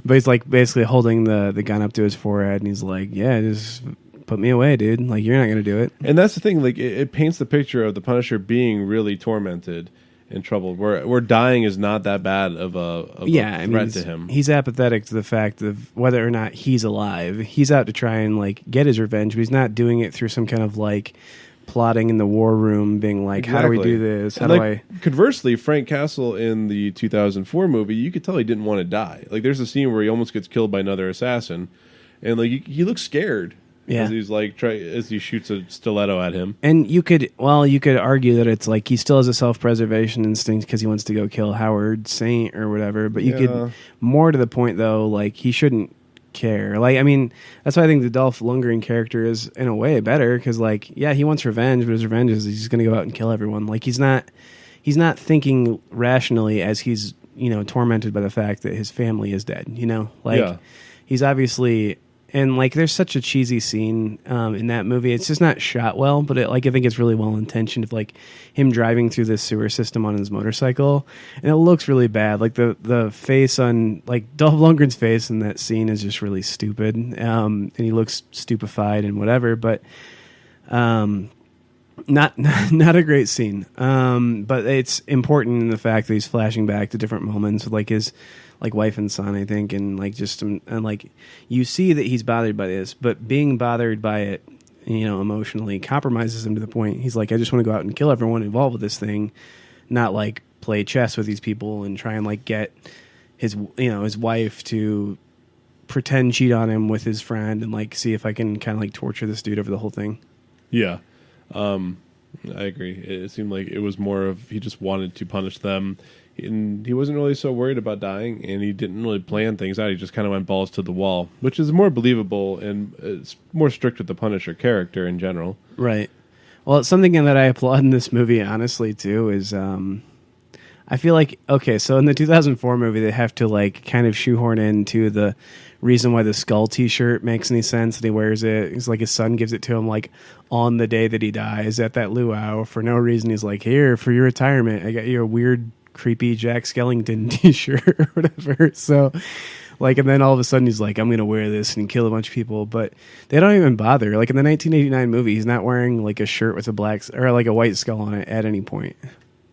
But he's like basically holding the gun up to his forehead, and he's like, yeah, just put me away, dude. Like, you're not going to do it. And that's the thing. Like, it paints the picture of the Punisher being really tormented and troubled, where dying is not that bad of a threat to him. He's apathetic to the fact of whether or not he's alive. He's out to try and like get his revenge, but he's not doing it through some kind of like plotting in the war room, being like, exactly. How do we do this? Conversely, Frank Castle in the 2004 movie, you could tell he didn't want to die. Like, there's a scene where he almost gets killed by another assassin, and like he looks scared. Yeah. As he's like as he shoots a stiletto at him. And you could argue that it's like he still has a self-preservation instinct because he wants to go kill Howard Saint or whatever. But you could, more to the point though, like he shouldn't care. Like, I mean, that's why I think the Dolph Lundgren character is in a way better because like, yeah, he wants revenge, but his revenge is he's going to go out and kill everyone. Like he's not thinking rationally as he's, tormented by the fact that his family is dead, he's obviously. And like, there's such a cheesy scene in that movie. It's just not shot well, but I think it's really well intentioned. Of like him driving through this sewer system on his motorcycle, and it looks really bad. Like the face on like Dolph Lundgren's face in that scene is just really stupid, and he looks stupefied and whatever. But not a great scene. But it's important in the fact that he's flashing back to different moments with like his. Like wife and son, I think, and like and like you see that he's bothered by this, but being bothered by it, emotionally compromises him to the point he's like, I just want to go out and kill everyone involved with this thing, not like play chess with these people and try and like get his wife to pretend cheat on him with his friend and like see if I can kind of like torture this dude over the whole thing. Yeah, I agree. It seemed like it was more of he just wanted to punish them. And he wasn't really so worried about dying, and he didn't really plan things out. He just kind of went balls to the wall, which is more believable and it's more strict with the Punisher character in general. Right. Well, it's something that I applaud in this movie, honestly, too, is I I feel like, okay, so in the 2004 movie, they have to like kind of shoehorn into the reason why the Skull T-shirt makes any sense. And he wears it. It's like his son gives it to him like on the day that he dies at that luau for no reason. He's like, here for your retirement, I got you a weird, creepy Jack Skellington T-shirt or whatever. So, like, and then all of a sudden he's like, I'm gonna wear this and kill a bunch of people. But they don't even bother. Like in the 1989 movie, he's not wearing like a shirt with a black or like a white skull on it at any point.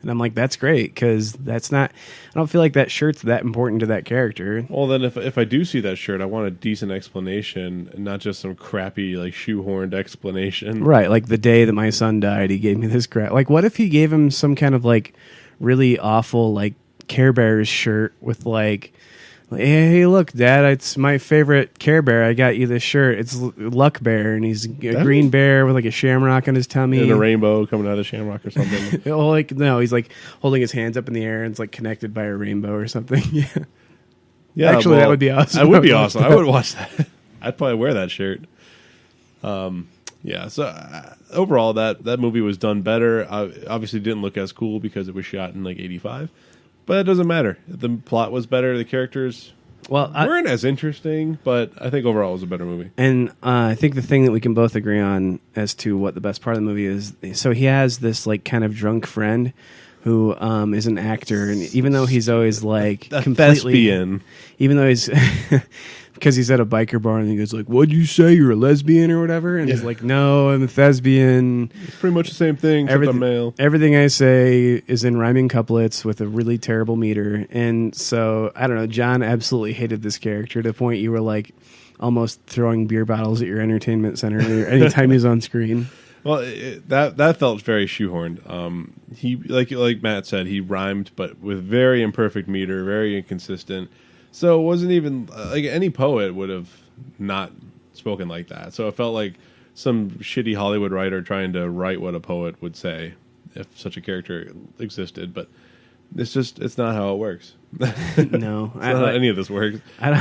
And I'm like, that's great, because that's not... I don't feel like that shirt's that important to that character. Well, then if I do see that shirt, I want a decent explanation, and not just some crappy, like, shoehorned explanation. Right, like the day that my son died, he gave me this crap. Like, what if he gave him some kind of, like, really awful, like, Care Bears shirt with, like... Hey, look, Dad, it's my favorite Care Bear. I got you this shirt. It's Luck Bear, and he's a green bear with like a shamrock on his tummy. And a rainbow coming out of the shamrock or something. Well, like, no, he's like holding his hands up in the air and it's like connected by a rainbow or something. Yeah. Yeah, actually, that would be awesome. That would be awesome. I would watch that. I'd probably wear that shirt. Yeah, so overall, that movie was done better. Obviously, didn't look as cool because it was shot in like 85. But it doesn't matter. The plot was better. The characters weren't as interesting, but I think overall it was a better movie. And I think the thing that we can both agree on as to what the best part of the movie is, so he has this like kind of drunk friend who is an actor, and even though he's always like a completely... thespian. Even though he's... Because he's at a biker bar and he goes like, what'd you say, you're a lesbian or whatever? And he's like, no, I'm a thespian. It's pretty much the same thing, except I'm male. Everything I say is in rhyming couplets with a really terrible meter. And so, I don't know, John absolutely hated this character to the point you were like almost throwing beer bottles at your entertainment center anytime he's on screen. Well, that felt very shoehorned. He like Matt said, he rhymed, but with very imperfect meter, very inconsistent. So it wasn't even like any poet would have not spoken like that. So it felt like some shitty Hollywood writer trying to write what a poet would say if such a character existed. But it's not how it works. No, it's not how any of this works. I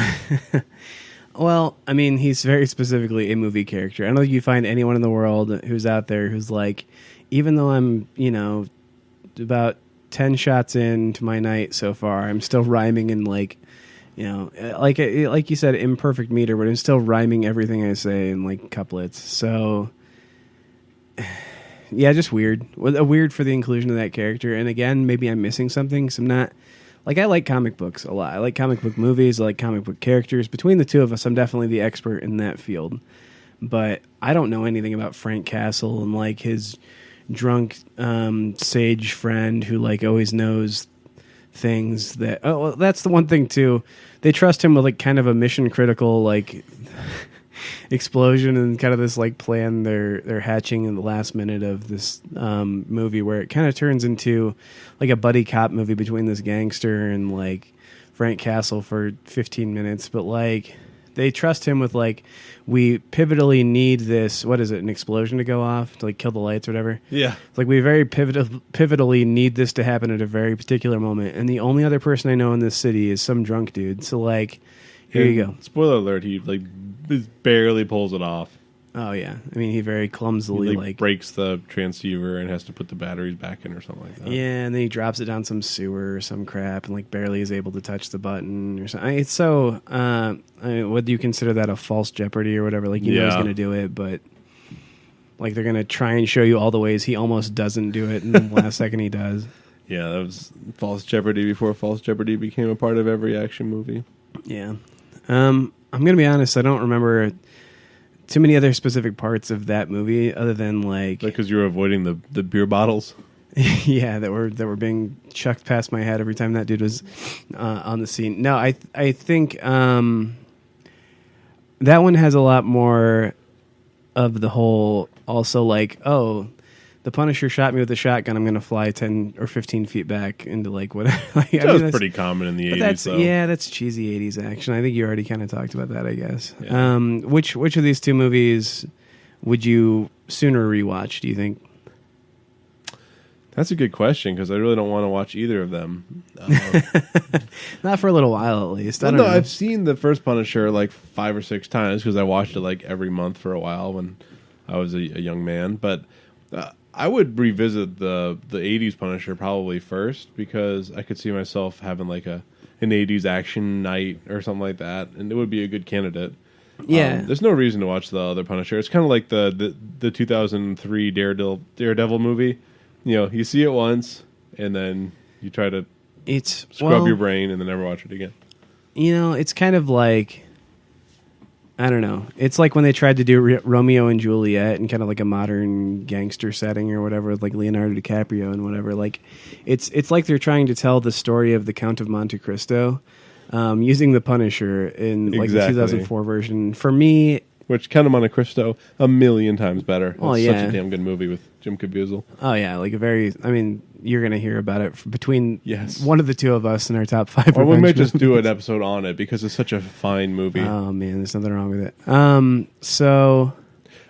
don't. Well, I mean, he's very specifically a movie character. I don't think you find anyone in the world who's out there who's like, even though I'm, about 10 shots into my night so far, I'm still rhyming in like. Like you said, imperfect meter, but I'm still rhyming everything I say in like couplets. So, yeah, just weird. Weird for the inclusion of that character. And again, maybe I'm missing something. Because I'm not like I like comic books a lot. I like comic book movies. I like comic book characters. Between the two of us, I'm definitely the expert in that field. But I don't know anything about Frank Castle and like his drunk sage friend who like always knows things that. Oh, well, that's the one thing too. They trust him with like kind of a mission critical like explosion and kind of this like plan they're hatching in the last minute of this movie where it kind of turns into like a buddy cop movie between this gangster and like Frank Castle for 15 minutes. But like they trust him with like, we pivotally need this, what is it, an explosion to go off to like kill the lights or whatever? Yeah. It's like we very pivotally need this to happen at a very particular moment. And the only other person I know in this city is some drunk dude. So like, here you go. Spoiler alert, he like barely pulls it off. Oh yeah. I mean, he very clumsily He like breaks the transceiver and has to put the batteries back in or something like that. Yeah, and then he drops it down some sewer or some crap and like barely is able to touch the button or something. It's so whether you consider that a false jeopardy or whatever, like know he's going to do it, but like they're going to try and show you all the ways he almost doesn't do it and the last second he does. Yeah, that was false jeopardy before false jeopardy became a part of every action movie. Yeah. I'm going to be honest, I don't remember too many other specific parts of that movie other than like because you were avoiding the beer bottles. Yeah, that were being chucked past my head every time that dude was on the scene. No, I think that one has a lot more of the whole also like, oh, the Punisher shot me with a shotgun, I'm going to fly 10 or 15 feet back into like whatever. Like, that was pretty common in the 80s. Yeah, that's cheesy 80s action. I think you already kind of talked about that, I guess. Yeah. Which of these two movies would you sooner rewatch, do you think? That's a good question because I really don't want to watch either of them. Not for a little while, at least. I don't know. I've seen the first Punisher like 5 or 6 times because I watched it like every month for a while when I was a young man. But I would revisit the '80s Punisher probably first, because I could see myself having like an '80s action night or something like that, and it would be a good candidate. Yeah. There's no reason to watch the other Punisher. It's kind of like the 2003 Daredevil movie. You know, you see it once, and then you try to scrub your brain and then never watch it again. You know, it's kind of like, I don't know. It's like when they tried to do Romeo and Juliet in kind of like a modern gangster setting or whatever, with like Leonardo DiCaprio and whatever. Like, it's like they're trying to tell the story of the Count of Monte Cristo, using the Punisher in like the 2004 version. For me, which Count of Monte Cristo a million times better. Oh, it's yeah. such a damn good movie with Jim Caviezel. Oh yeah, like I mean, you're gonna hear about it between Yes. one of the two of us in our top 5. Or we revenge might just do movies. an episode on it because it's such a fine movie. Oh man, there's nothing wrong with it. So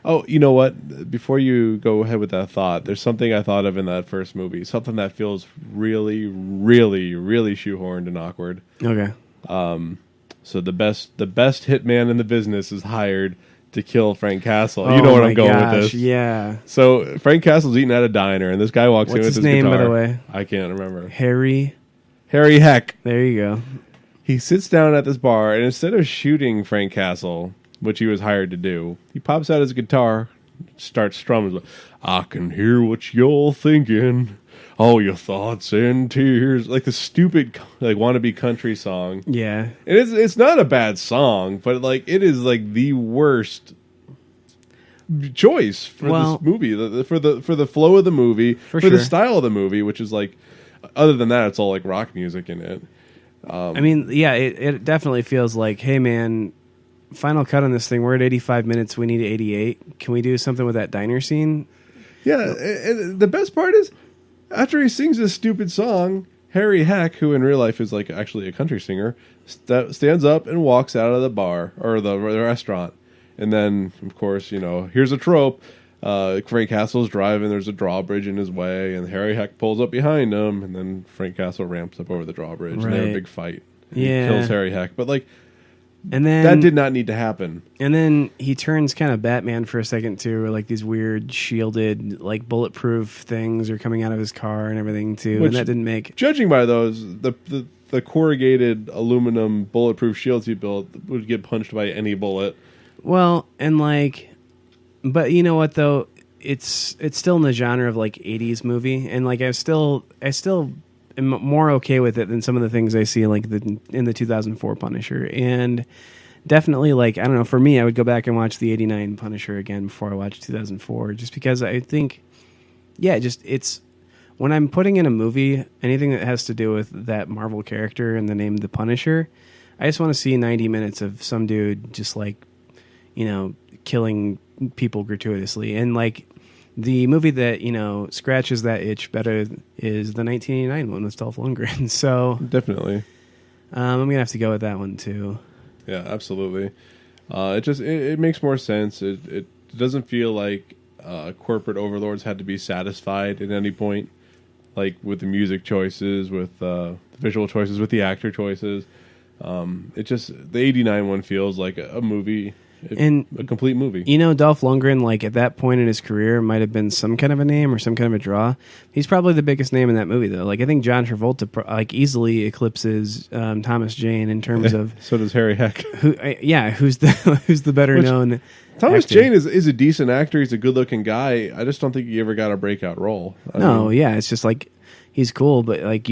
Oh, you know what? Before you go ahead with that thought, there's something I thought of in that first movie. Something that feels really, really, really shoehorned and awkward. okay, So the best hitman in the business is hired to kill Frank Castle. You know what I'm going with this. Yeah, So Frank Castle's eating at a diner, and this guy walks in What's with his his name, by guitar. the way? I can't remember. Harry. Heck. There you go. He sits down at this bar, and instead of shooting Frank Castle, which he was hired to do, he pops out his guitar, starts strumming. I can hear what you're thinking, all your thoughts and tears, like the stupid like wannabe country song. Yeah, And it's not a bad song, but like it is like the worst choice for this movie, for the flow of the movie, for the sure. style of the movie, which is like, other than that, it's all like rock music in it. I mean, yeah, it definitely feels like, hey man, final cut on this thing. We're at 85 minutes. We need 88. Can we do something with that diner scene? Yeah, and the best part is, after he sings this stupid song, Harry Heck, who in real life is like actually a country singer, stands up and walks out of the bar or the restaurant. And then, of course, you know, here's a trope. Frank Castle's driving, there's a drawbridge in his way, and Harry Heck pulls up behind him, and then Frank Castle ramps up over the drawbridge, and they have a big fight. And he kills Harry Heck. But, like, and then that did not need to happen. And then he turns kind of Batman for a second too, where like these weird shielded, like bulletproof things are coming out of his car and everything too, and that didn't make. Judging by those, the corrugated aluminum bulletproof shields he built would get punched by any bullet. Well, and like, but you know what though, it's still in the genre of like 80s movie, and like I still am more okay with it than some of the things I see like in the 2004 Punisher. And definitely, like, I don't know, for me, I would go back and watch the 89 Punisher again before I watch 2004, just because I think, yeah, it's when I'm putting in a movie, anything that has to do with that Marvel character and the name The Punisher, I just want to see 90 minutes of some dude just like, you know, killing people gratuitously. And like, the movie that, you know, scratches that itch better is the 1989 one with Dolph Lundgren. So Definitely. I'm going to have to go with that one too. Yeah, absolutely. It makes more sense. It doesn't feel like corporate overlords had to be satisfied at any point, like with the music choices, with the visual choices, with the actor choices. The 89 one feels like a movie. And a complete movie. You know, Dolph Lundgren, like at that point in his career, might have been some kind of a name or some kind of a draw. He's probably the biggest name in that movie, though. Like I think John Travolta like easily eclipses Thomas Jane in terms of. So does Harry Heck. Who's the better known? Thomas actor. Jane is a decent actor. He's a good looking guy. I just don't think he ever got a breakout role. It's just like he's cool, but like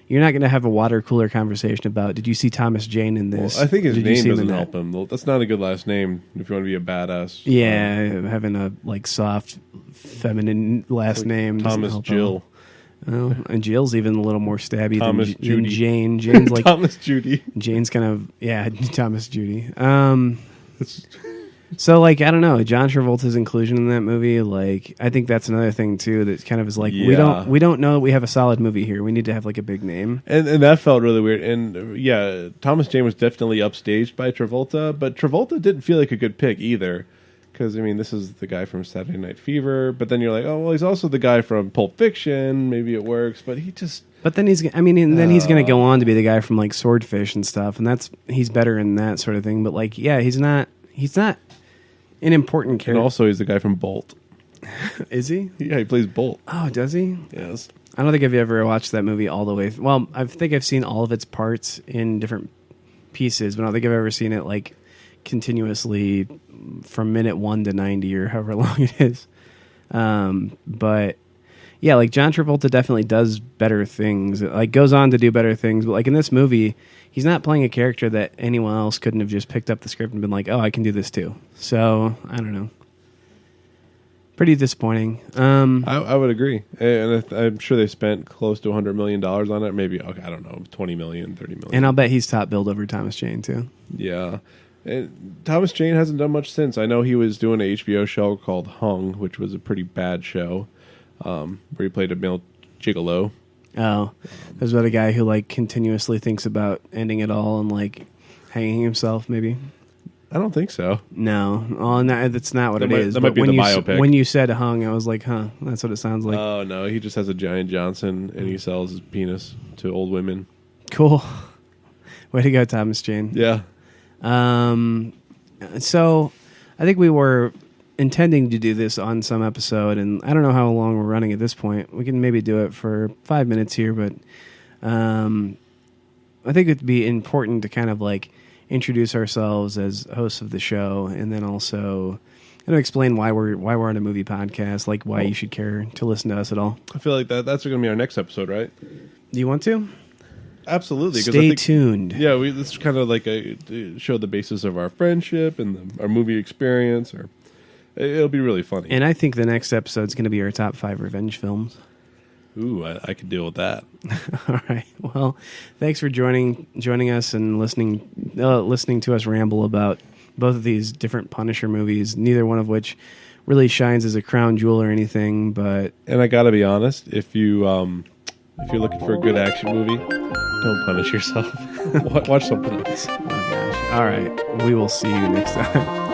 you're not going to have a water cooler conversation about, did you see Thomas Jane in this? Well, I think his Did you see name him in doesn't that? help him. That's not a good last name if you want to be a badass. Yeah, having a like soft, feminine last name. doesn't Thomas help Jill. Oh, and Jill's even a little more stabby Thomas than Judy. Jane. Jane's like Thomas Judy. Jane's kind of Thomas Judy. So like I don't know, John Travolta's inclusion in that movie, like I think that's another thing too that kind of is like we don't know that we have a solid movie here. We need to have like a big name. And that felt really weird. And yeah, Thomas Jane was definitely upstaged by Travolta, but Travolta didn't feel like a good pick either. Because I mean, this is the guy from Saturday Night Fever, but then you're like, oh well, he's also the guy from Pulp Fiction. Maybe it works, but he just. But then he's going to go on to be the guy from like Swordfish and stuff, and he's better in that sort of thing. But like, yeah, he's not an important character. And also, he's the guy from Bolt. Is he? Yeah, he plays Bolt. Oh, does he? Yes. I don't think I've ever watched that movie all the way. Well, I think I've seen all of its parts in different pieces, but I don't think I've ever seen it like continuously from minute 1 to 90 or however long it is. But yeah, like John Travolta definitely does better things. Like goes on to do better things, but like in this movie, he's not playing a character that anyone else couldn't have just picked up the script and been like, "Oh, I can do this too." So I don't know. Pretty disappointing. I would agree, and I'm sure they spent close to $100 million on it. Maybe, okay, I don't know, 20 million, 30 million. And I'll bet he's top billed over Thomas Jane too. Yeah. And Thomas Jane hasn't done much since. I know he was doing an HBO show called Hung, which was a pretty bad show, where he played a male gigolo. Oh, there's about a guy who like continuously thinks about ending it all and like hanging himself. Maybe. I don't think so. No, no, that's not what it is. That might be when the you biopic. when you said hung, I was like, huh, that's what it sounds like. Oh no, he just has a giant Johnson and he sells his penis to old women. Cool. Way to go, Thomas Jane. Yeah. So I think we were intending to do this on some episode, and I don't know how long we're running at this point. We can maybe do it for 5 minutes here, but I think it'd be important to kind of like introduce ourselves as hosts of the show, and then also explain why we're on a movie podcast, like why you should care to listen to us at all. I feel like that's going to be our next episode, right? Do you want to? Absolutely. Stay tuned. Yeah, this is kind of like show the basis of our friendship and our movie experience. Or it'll be really funny. And I think the next episode is going to be our top 5 revenge films. Ooh, I could deal with that. All right. Well, thanks for joining us and listening to us ramble about both of these different Punisher movies, neither one of which really shines as a crown jewel or anything. But I got to be honest, if you're looking for a good action movie, don't punish yourself. Watch something else. Oh gosh. All right. We will see you next time.